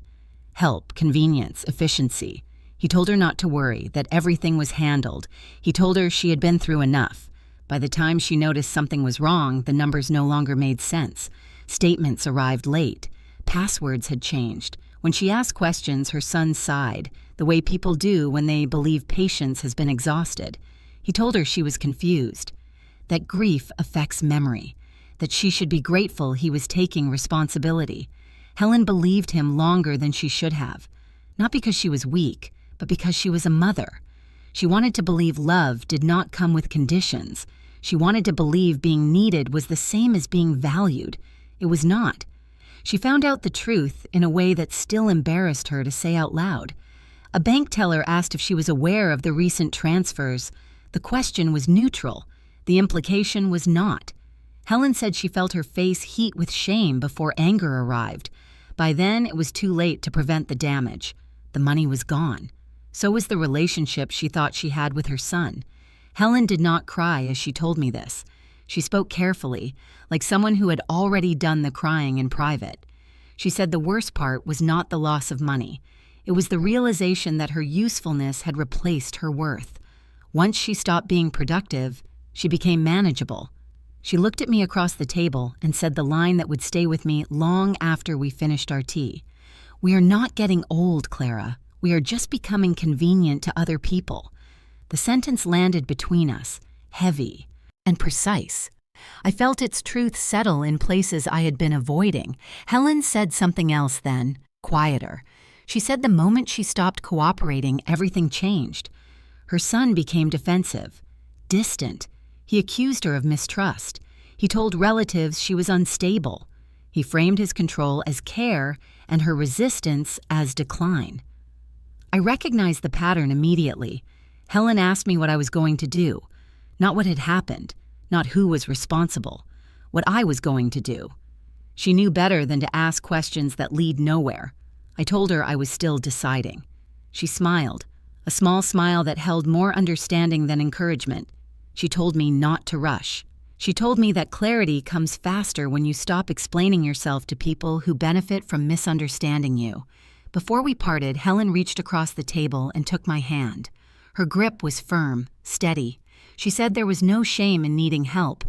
Help, convenience, efficiency. He told her not to worry, that everything was handled. He told her she had been through enough. By the time she noticed something was wrong, the numbers no longer made sense. Statements arrived late. Passwords had changed. When she asked questions, her son sighed, the way people do when they believe patience has been exhausted. He told her she was confused, that grief affects memory, that she should be grateful he was taking responsibility. Helen believed him longer than she should have, not because she was weak, but because she was a mother. She wanted to believe love did not come with conditions. She wanted to believe being needed was the same as being valued. It was not. She found out the truth in a way that still embarrassed her to say out loud. A bank teller asked if she was aware of the recent transfers. The question was neutral. The implication was not. Helen said she felt her face heat with shame before anger arrived. By then, it was too late to prevent the damage. The money was gone. So was the relationship she thought she had with her son. Helen did not cry as she told me this. She spoke carefully, like someone who had already done the crying in private. She said the worst part was not the loss of money. It was the realization that her usefulness had replaced her worth. Once she stopped being productive, she became manageable. She looked at me across the table and said the line that would stay with me long after we finished our tea. "We are not getting old, Clara. We are just becoming convenient to other people." The sentence landed between us, heavy and precise. I felt its truth settle in places I had been avoiding. Helen said something else then, quieter. She said the moment she stopped cooperating, everything changed. Her son became defensive, distant. He accused her of mistrust. He told relatives she was unstable. He framed his control as care and her resistance as decline. I recognized the pattern immediately. Helen asked me what I was going to do, not what had happened, not who was responsible, what I was going to do. She knew better than to ask questions that lead nowhere. I told her I was still deciding. She smiled, a small smile that held more understanding than encouragement. She told me not to rush. She told me that clarity comes faster when you stop explaining yourself to people who benefit from misunderstanding you. Before we parted, Helen reached across the table and took my hand. Her grip was firm, steady. She said there was no shame in needing help,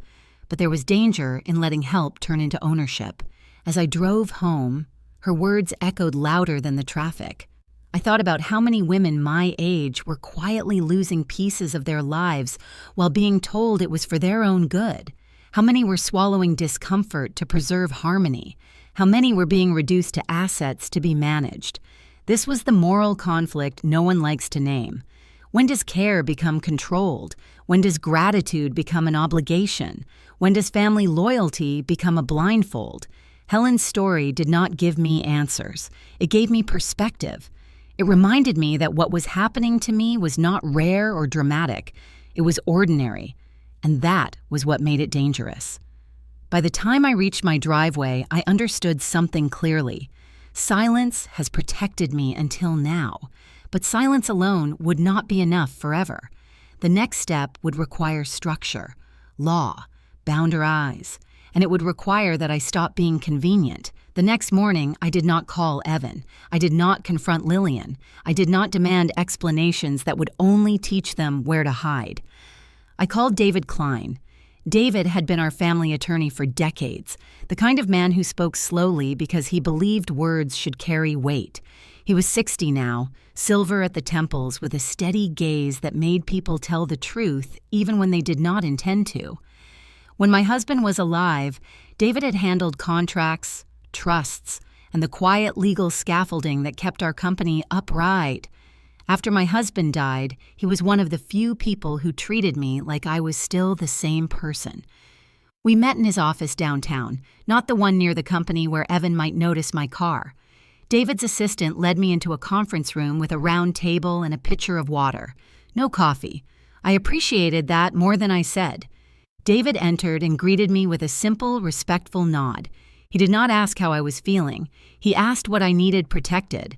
but there was danger in letting help turn into ownership. As I drove home, her words echoed louder than the traffic. I thought about how many women my age were quietly losing pieces of their lives while being told it was for their own good. How many were swallowing discomfort to preserve harmony. How many were being reduced to assets to be managed. This was the moral conflict no one likes to name. When does care become controlled? When does gratitude become an obligation? When does family loyalty become a blindfold? Helen's story did not give me answers. It gave me perspective. It reminded me that what was happening to me was not rare or dramatic. It was ordinary, and that was what made it dangerous. By the time I reached my driveway, I understood something clearly. Silence has protected me until now, but silence alone would not be enough forever. The next step would require structure, law, boundaries, and it would require that I stop being convenient. The next morning, I did not call Evan. I did not confront Lillian. I did not demand explanations that would only teach them where to hide. I called David Klein. David had been our family attorney for decades, the kind of man who spoke slowly because he believed words should carry weight. He was 60 now, silver at the temples with a steady gaze that made people tell the truth even when they did not intend to. When my husband was alive, David had handled contracts, trusts, and the quiet legal scaffolding that kept our company upright. After my husband died, he was one of the few people who treated me like I was still the same person. We met in his office downtown, not the one near the company where Evan might notice my car. David's assistant led me into a conference room with a round table and a pitcher of water. No coffee. I appreciated that more than I said. David entered and greeted me with a simple, respectful nod. He did not ask how I was feeling. He asked what I needed protected.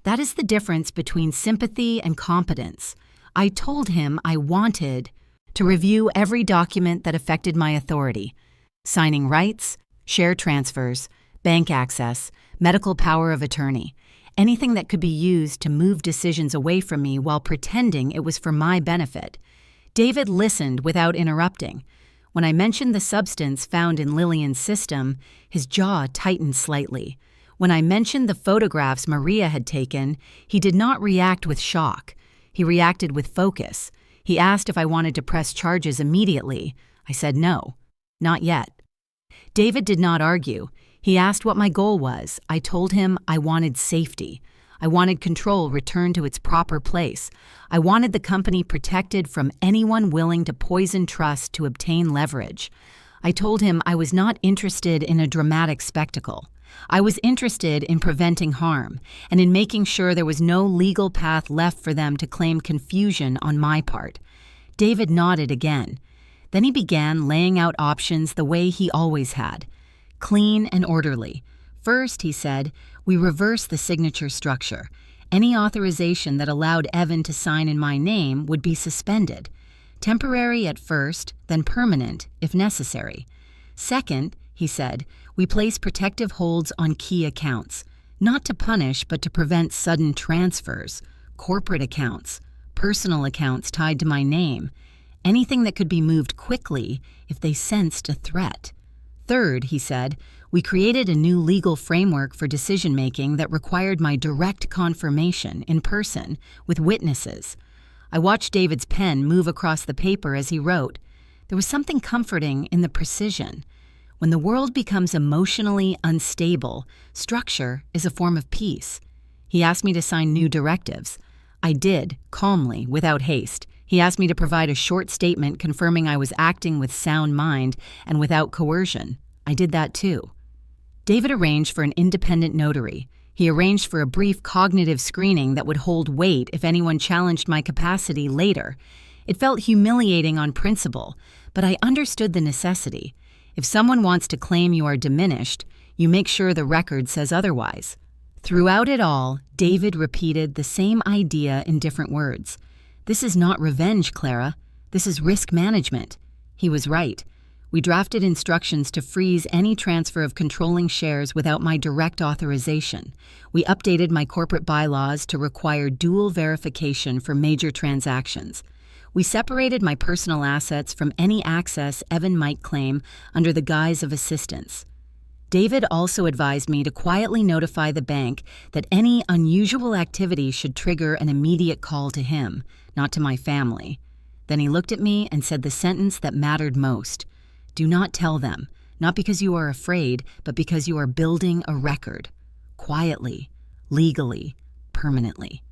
That is the difference between sympathy and competence. I told him I wanted to review every document that affected my authority: signing rights, share transfers, bank access, medical power of attorney, anything that could be used to move decisions away from me while pretending it was for my benefit. David listened without interrupting. When I mentioned the substance found in Lillian's system, his jaw tightened slightly. When I mentioned the photographs Maria had taken, he did not react with shock. He reacted with focus. He asked if I wanted to press charges immediately. I said no, not yet. David did not argue. He asked what my goal was. I told him I wanted safety. I wanted control returned to its proper place. I wanted the company protected from anyone willing to poison trust to obtain leverage. I told him I was not interested in a dramatic spectacle. I was interested in preventing harm and in making sure there was no legal path left for them to claim confusion on my part. David nodded again. Then he began laying out options the way he always had. Clean and orderly. First, he said, we reverse the signature structure. Any authorization that allowed Evan to sign in my name would be suspended. Temporary at first, then permanent if necessary. Second, he said, we place protective holds on key accounts, not to punish but to prevent sudden transfers, corporate accounts, personal accounts tied to my name, anything that could be moved quickly if they sensed a threat. Third, he said, we created a new legal framework for decision-making that required my direct confirmation in person with witnesses. I watched David's pen move across the paper as he wrote. There was something comforting in the precision. When the world becomes emotionally unstable, structure is a form of peace. He asked me to sign new directives. I did, calmly, without haste. He asked me to provide a short statement confirming I was acting with sound mind and without coercion. I did that too. David arranged for an independent notary. He arranged for a brief cognitive screening that would hold weight if anyone challenged my capacity later. It felt humiliating on principle, but I understood the necessity. If someone wants to claim you are diminished, you make sure the record says otherwise. Throughout it all, David repeated the same idea in different words. This is not revenge, Clara. This is risk management. He was right. We drafted instructions to freeze any transfer of controlling shares without my direct authorization. We updated my corporate bylaws to require dual verification for major transactions. We separated my personal assets from any access Evan might claim under the guise of assistance. David also advised me to quietly notify the bank that any unusual activity should trigger an immediate call to him, not to my family. Then he looked at me and said the sentence that mattered most. Do not tell them, not because you are afraid, but because you are building a record. Quietly, legally, permanently.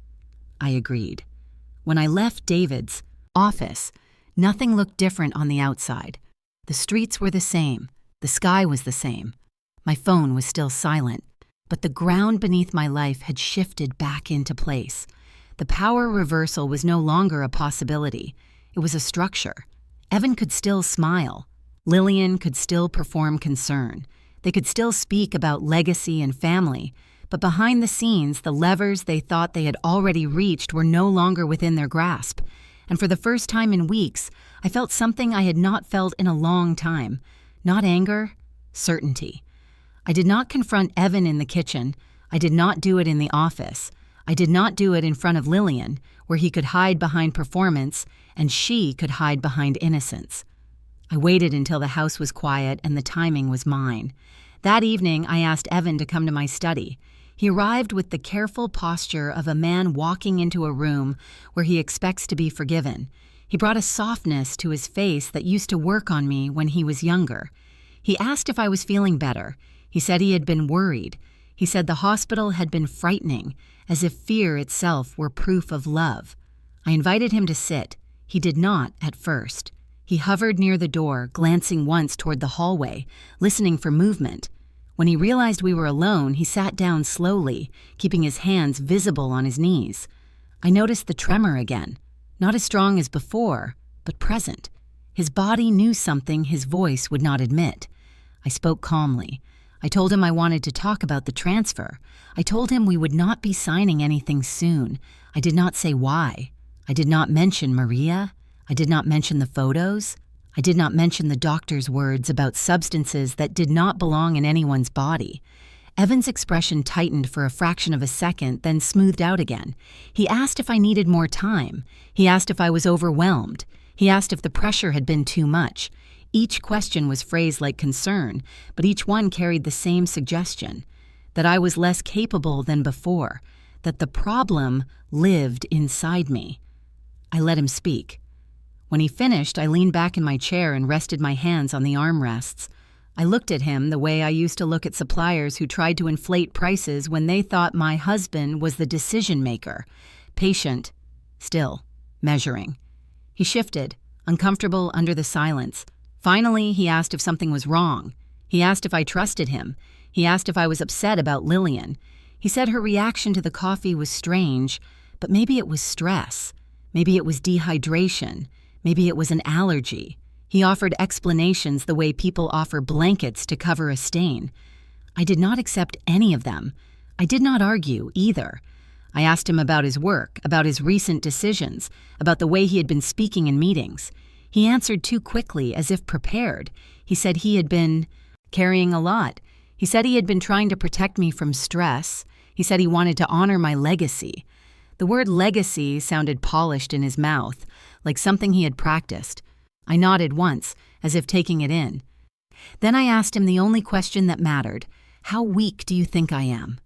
I agreed. When I left David's office, nothing looked different on the outside. The streets were the same. The sky was the same. My phone was still silent, but the ground beneath my life had shifted back into place. The power reversal was no longer a possibility. It was a structure. Evan could still smile. Lillian could still perform concern. They could still speak about legacy and family, but behind the scenes, the levers they thought they had already reached were no longer within their grasp. And for the first time in weeks, I felt something I had not felt in a long time. Not anger, certainty. I did not confront Evan in the kitchen. I did not do it in the office. I did not do it in front of Lillian, where he could hide behind performance and she could hide behind innocence. I waited until the house was quiet and the timing was mine. That evening, I asked Evan to come to my study. He arrived with the careful posture of a man walking into a room where he expects to be forgiven. He brought a softness to his face that used to work on me when he was younger. He asked if I was feeling better. He said he had been worried. He said the hospital had been frightening, as if fear itself were proof of love. I invited him to sit. He did not at first. He hovered near the door, glancing once toward the hallway, listening for movement. When he realized we were alone, he sat down slowly, keeping his hands visible on his knees. I noticed the tremor again. Not as strong as before, but present. His body knew something his voice would not admit. I spoke calmly. I told him I wanted to talk about the transfer. I told him we would not be signing anything soon. I did not say why. I did not mention Maria. I did not mention the photos. I did not mention the doctor's words about substances that did not belong in anyone's body. Evan's expression tightened for a fraction of a second, then smoothed out again. He asked if I needed more time. He asked if I was overwhelmed. He asked if the pressure had been too much. Each question was phrased like concern, but each one carried the same suggestion: that I was less capable than before, that the problem lived inside me. I let him speak. When he finished, I leaned back in my chair and rested my hands on the armrests. I looked at him the way I used to look at suppliers who tried to inflate prices when they thought my husband was the decision maker. Patient, still, measuring. He shifted, uncomfortable under the silence. Finally, he asked if something was wrong. He asked if I trusted him. He asked if I was upset about Lillian. He said her reaction to the coffee was strange, but maybe it was stress. Maybe it was dehydration. Maybe it was an allergy. He offered explanations the way people offer blankets to cover a stain. I did not accept any of them. I did not argue either. I asked him about his work, about his recent decisions, about the way he had been speaking in meetings. He answered too quickly, as if prepared. He said he had been carrying a lot. He said he had been trying to protect me from stress. He said he wanted to honor my legacy. The word legacy sounded polished in his mouth, like something he had practiced. I nodded once, as if taking it in. Then I asked him the only question that mattered: how weak do you think I am?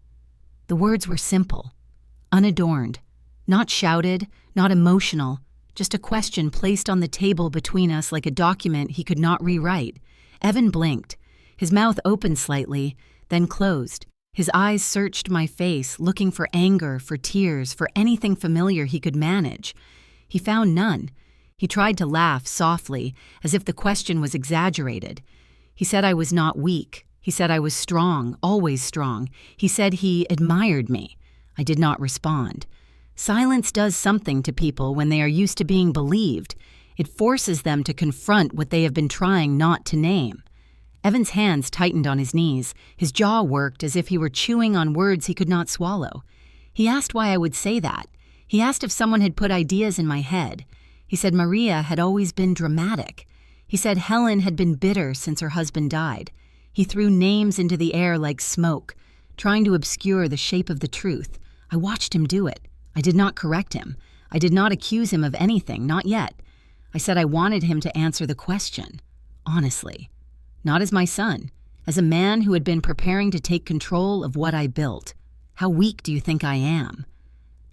The words were simple, unadorned, not shouted, not emotional, just a question placed on the table between us like a document he could not rewrite. Evan blinked. His mouth opened slightly, then closed. His eyes searched my face, looking for anger, for tears, for anything familiar he could manage. He found none. He tried to laugh softly, as if the question was exaggerated. He said I was not weak. He said I was strong, always strong. He said he admired me. I did not respond. Silence does something to people when they are used to being believed. It forces them to confront what they have been trying not to name. Evan's hands tightened on his knees. His jaw worked as if he were chewing on words he could not swallow. He asked why I would say that. He asked if someone had put ideas in my head. He said Maria had always been dramatic. He said Helen had been bitter since her husband died. He threw names into the air like smoke, trying to obscure the shape of the truth. I watched him do it. I did not correct him. I did not accuse him of anything, not yet. I said I wanted him to answer the question, honestly. Not as my son, as a man who had been preparing to take control of what I built. How weak do you think I am?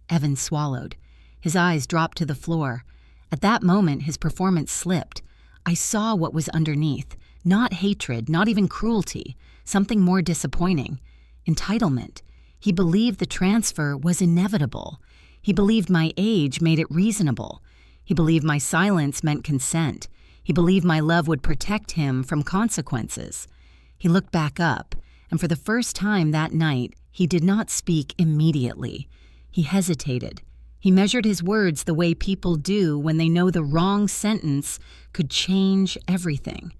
Evan swallowed. His eyes dropped to the floor. At that moment, his performance slipped. I saw what was underneath. Not hatred, not even cruelty. Something more disappointing. Entitlement. He believed the transfer was inevitable. He believed my age made it reasonable. He believed my silence meant consent. He believed my love would protect him from consequences. He looked back up, and for the first time that night, he did not speak immediately. He hesitated. He measured his words the way people do when they know the wrong sentence could change everything.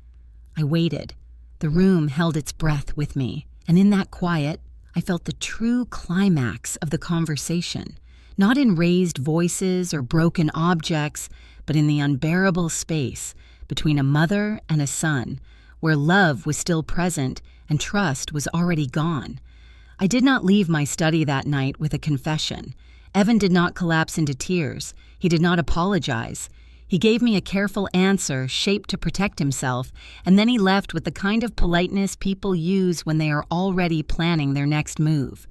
I waited. The room held its breath with me, and in that quiet, I felt the true climax of the conversation, not in raised voices or broken objects, but in the unbearable space between a mother and a son, where love was still present and trust was already gone. I did not leave my study that night with a confession. Evan did not collapse into tears. He did not apologize. He gave me a careful answer shaped to protect himself, and then he left with the kind of politeness people use when they are already planning their next move.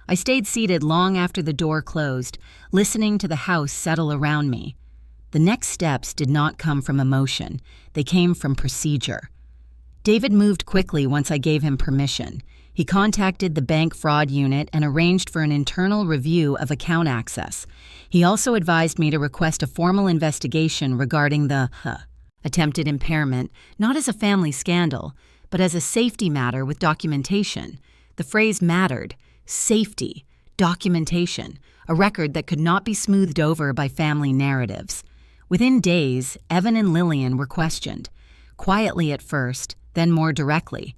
I stayed seated long after the door closed, listening to the house settle around me. The next steps did not come from emotion. They came from procedure. David moved quickly once I gave him permission. He contacted the bank fraud unit and arranged for an internal review of account access. He also advised me to request a formal investigation regarding the attempted impairment, not as a family scandal, but as a safety matter with documentation. The phrase mattered. Safety. documentation, a record that could not be smoothed over by family narratives. Within days, Evan and Lillian were questioned, quietly at first, then more directly.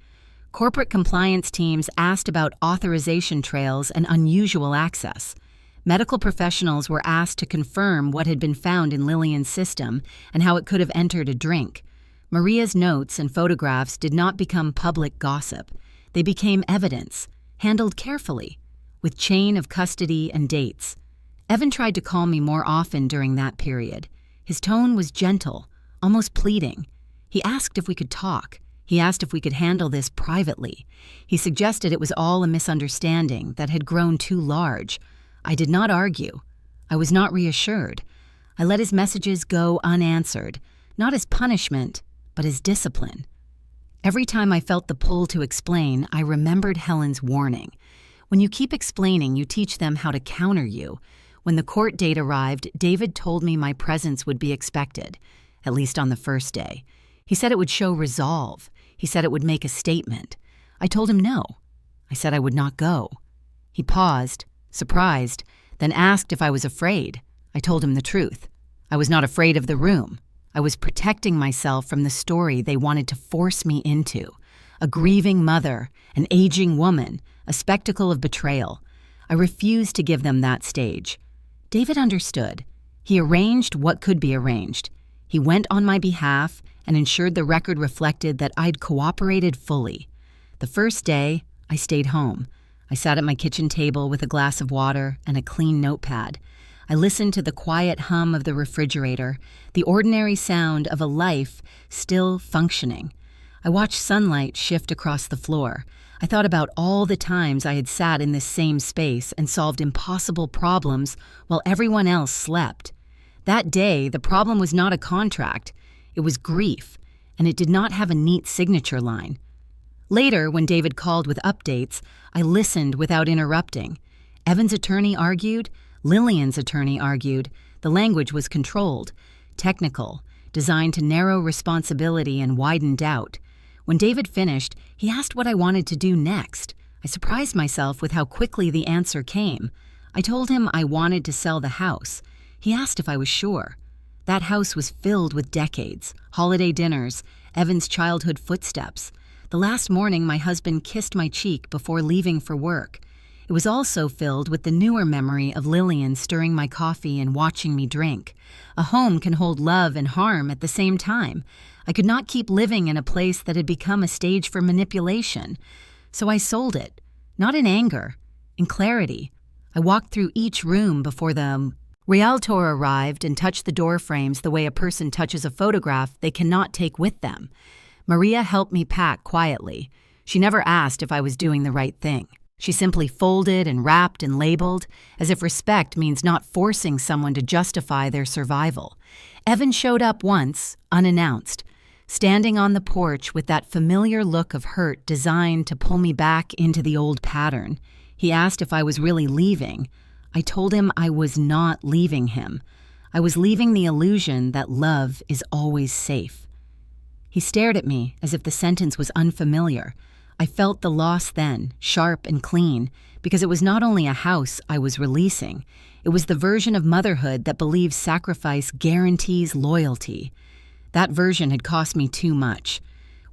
Corporate compliance teams asked about authorization trails and unusual access. Medical professionals were asked to confirm what had been found in Lillian's system and how it could have entered a drink. Maria's notes and photographs did not become public gossip. They became evidence, handled carefully, with chain of custody and dates. Evan tried to call me more often during that period. His tone was gentle, almost pleading. He asked if we could talk. He asked if we could handle this privately. He suggested it was all a misunderstanding that had grown too large. I did not argue. I was not reassured. I let his messages go unanswered, not as punishment, but as discipline. Every time I felt the pull to explain, I remembered Helen's warning. When you keep explaining, you teach them how to counter you. When the court date arrived, David told me my presence would be expected, at least on the first day. He said it would show resolve. He said it would make a statement. I told him no. I said I would not go. He paused, surprised, then asked if I was afraid. I told him the truth. I was not afraid of the room. I was protecting myself from the story they wanted to force me into. A grieving mother, an aging woman, a spectacle of betrayal. I refused to give them that stage. David understood. He arranged what could be arranged. He went on my behalf and ensured the record reflected that I'd cooperated fully. The first day, I stayed home. I sat at my kitchen table with a glass of water and a clean notepad. I listened to the quiet hum of the refrigerator, the ordinary sound of a life still functioning. I watched sunlight shift across the floor. I thought about all the times I had sat in this same space and solved impossible problems while everyone else slept. That day, the problem was not a contract. It was grief, and it did not have a neat signature line. Later, when David called with updates, I listened without interrupting. Evan's attorney argued. Lillian's attorney argued. The language was controlled, technical, designed to narrow responsibility and widen doubt. When David finished, he asked what I wanted to do next. I surprised myself with how quickly the answer came. I told him I wanted to sell the house. He asked if I was sure. That house was filled with decades, holiday dinners, Evan's childhood footsteps. The last morning my husband kissed my cheek before leaving for work. It was also filled with the newer memory of Lillian stirring my coffee and watching me drink. A home can hold love and harm at the same time. I could not keep living in a place that had become a stage for manipulation. So I sold it, not in anger, in clarity. I walked through each room before the realtor arrived and touched the door frames the way a person touches a photograph they cannot take with them. Maria helped me pack quietly. She never asked if I was doing the right thing. She simply folded and wrapped and labeled, as if respect means not forcing someone to justify their survival. Evan showed up once, unannounced, standing on the porch with that familiar look of hurt designed to pull me back into the old pattern. He asked if I was really leaving. I told him I was not leaving him. I was leaving the illusion that love is always safe. He stared at me as if the sentence was unfamiliar. I felt the loss then, sharp and clean, because it was not only a house I was releasing. It was the version of motherhood that believes sacrifice guarantees loyalty. That version had cost me too much.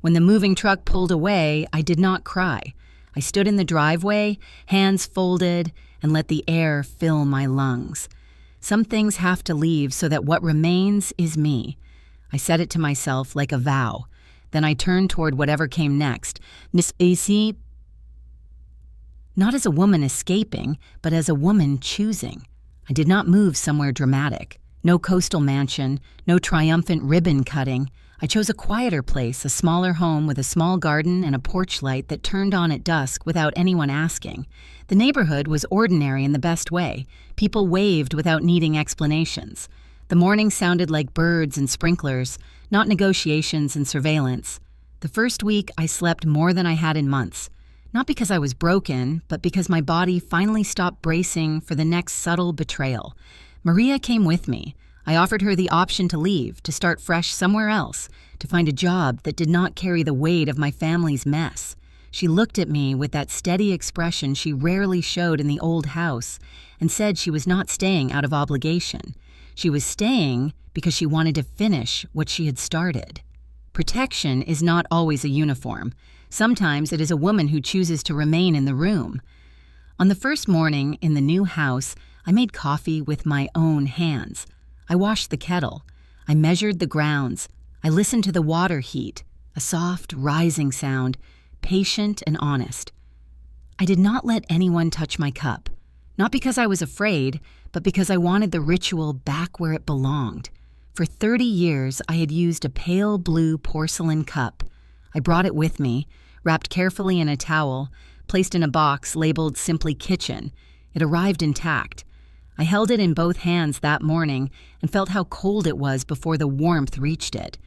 When the moving truck pulled away, I did not cry. I stood in the driveway, hands folded, and let the air fill my lungs. Some things have to leave so that what remains is me. I said it to myself like a vow. Then I turned toward whatever came next. Not as a woman escaping, but as a woman choosing. I did not move somewhere dramatic. No coastal mansion, no triumphant ribbon cutting. I chose a quieter place, a smaller home with a small garden and a porch light that turned on at dusk without anyone asking. The neighborhood was ordinary in the best way. People waved without needing explanations. The morning sounded like birds and sprinklers, not negotiations and surveillance. The first week, I slept more than I had in months. Not because I was broken, but because my body finally stopped bracing for the next subtle betrayal. Maria came with me. I offered her the option to leave, to start fresh somewhere else, to find a job that did not carry the weight of my family's mess. She looked at me with that steady expression she rarely showed in the old house and said she was not staying out of obligation. She was staying because she wanted to finish what she had started. Protection is not always a uniform. Sometimes it is a woman who chooses to remain in the room. On the first morning in the new house, I made coffee with my own hands. I washed the kettle. I measured the grounds. I listened to the water heat, a soft, rising sound, patient and honest. I did not let anyone touch my cup, not because I was afraid, but because I wanted the ritual back where it belonged. For 30 years, I had used a pale blue porcelain cup. I brought it with me, wrapped carefully in a towel, placed in a box labeled simply kitchen. It arrived intact. I held it in both hands that morning and felt how cold it was before the warmth reached it.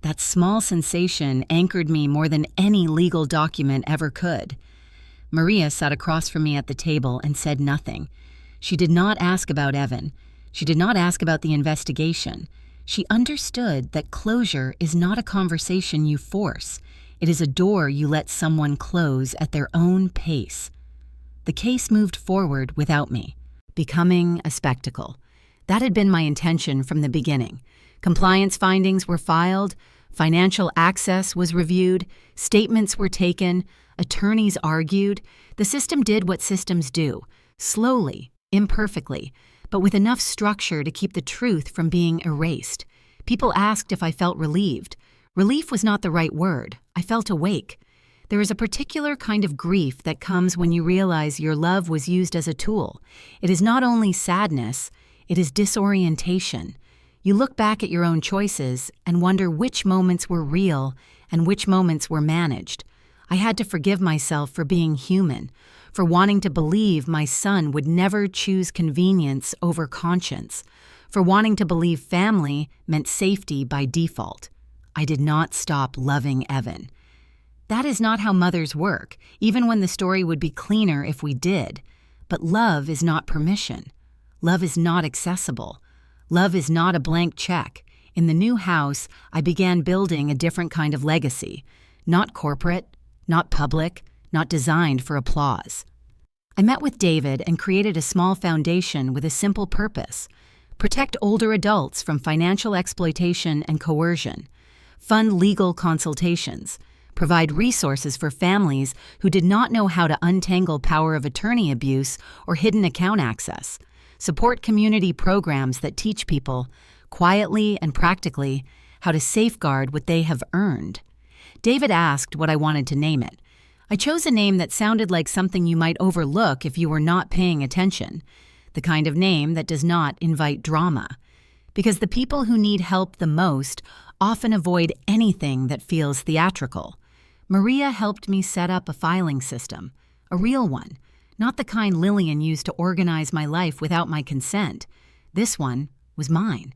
That small sensation anchored me more than any legal document ever could. Maria sat across from me at the table and said nothing. She did not ask about Evan. She did not ask about the investigation. She understood that closure is not a conversation you force. It is a door you let someone close at their own pace. The case moved forward without me, becoming a spectacle. That had been my intention from the beginning. Compliance findings were filed, financial access was reviewed, statements were taken, attorneys argued. The system did what systems do, slowly, imperfectly, but with enough structure to keep the truth from being erased. People asked if I felt relieved. Relief was not the right word. I felt awake. There is a particular kind of grief that comes when you realize your love was used as a tool. It is not only sadness, it is disorientation. You look back at your own choices and wonder which moments were real and which moments were managed. I had to forgive myself for being human, for wanting to believe my son would never choose convenience over conscience, for wanting to believe family meant safety by default. I did not stop loving Evan. That is not how mothers work, even when the story would be cleaner if we did. But love is not permission. Love is not accessible. Love is not a blank check. In the new house, I began building a different kind of legacy, not corporate, not public, not designed for applause. I met with David and created a small foundation with a simple purpose: protect older adults from financial exploitation and coercion, fund legal consultations, provide resources for families who did not know how to untangle power of attorney abuse or hidden account access, support community programs that teach people, quietly and practically, how to safeguard what they have earned. David asked what I wanted to name it. I chose a name that sounded like something you might overlook if you were not paying attention, the kind of name that does not invite drama. Because the people who need help the most often avoid anything that feels theatrical. Maria helped me set up a filing system, a real one, not the kind Lillian used to organize my life without my consent. This one was mine.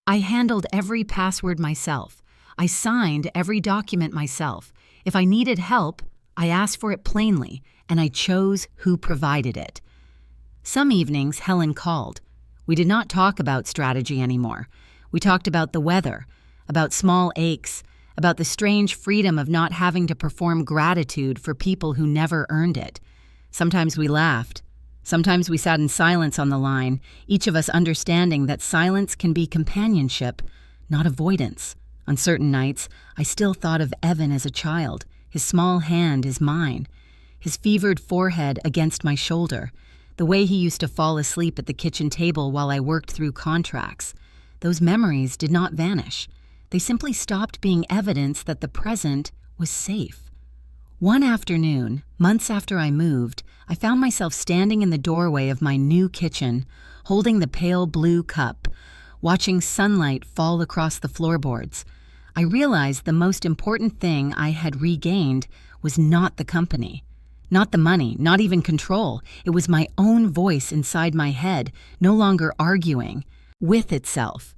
I handled every password myself. I signed every document myself. If I needed help, I asked for it plainly, and I chose who provided it. Some evenings, Helen called. We did not talk about strategy anymore. We talked about the weather, about small aches, about the strange freedom of not having to perform gratitude for people who never earned it. Sometimes we laughed. Sometimes we sat in silence on the line, each of us understanding that silence can be companionship, not avoidance. On certain nights, I still thought of Evan as a child. His small hand is mine, his fevered forehead against my shoulder, the way he used to fall asleep at the kitchen table while I worked through contracts. Those memories did not vanish. They simply stopped being evidence that the present was safe. One afternoon, months after I moved, I found myself standing in the doorway of my new kitchen, holding the pale blue cup, watching sunlight fall across the floorboards. I realized the most important thing I had regained was not the company, not the money, not even control. It was my own voice inside my head, no longer arguing with itself.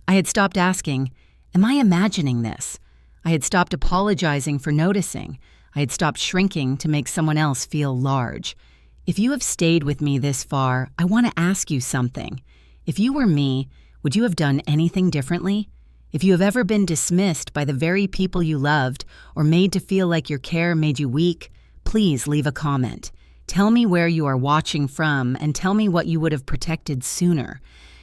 I had stopped asking, "Am I imagining this?" I had stopped apologizing for noticing. I had stopped shrinking to make someone else feel large. If you have stayed with me this far, I want to ask you something. If you were me, would you have done anything differently? If you have ever been dismissed by the very people you loved or made to feel like your care made you weak, please leave a comment. Tell me where you are watching from and tell me what you would have protected sooner.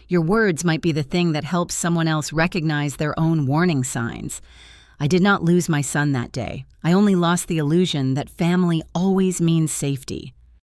Your words might be the thing that helps someone else recognize their own warning signs. I did not lose my son that day. I only lost the illusion that family always means safety.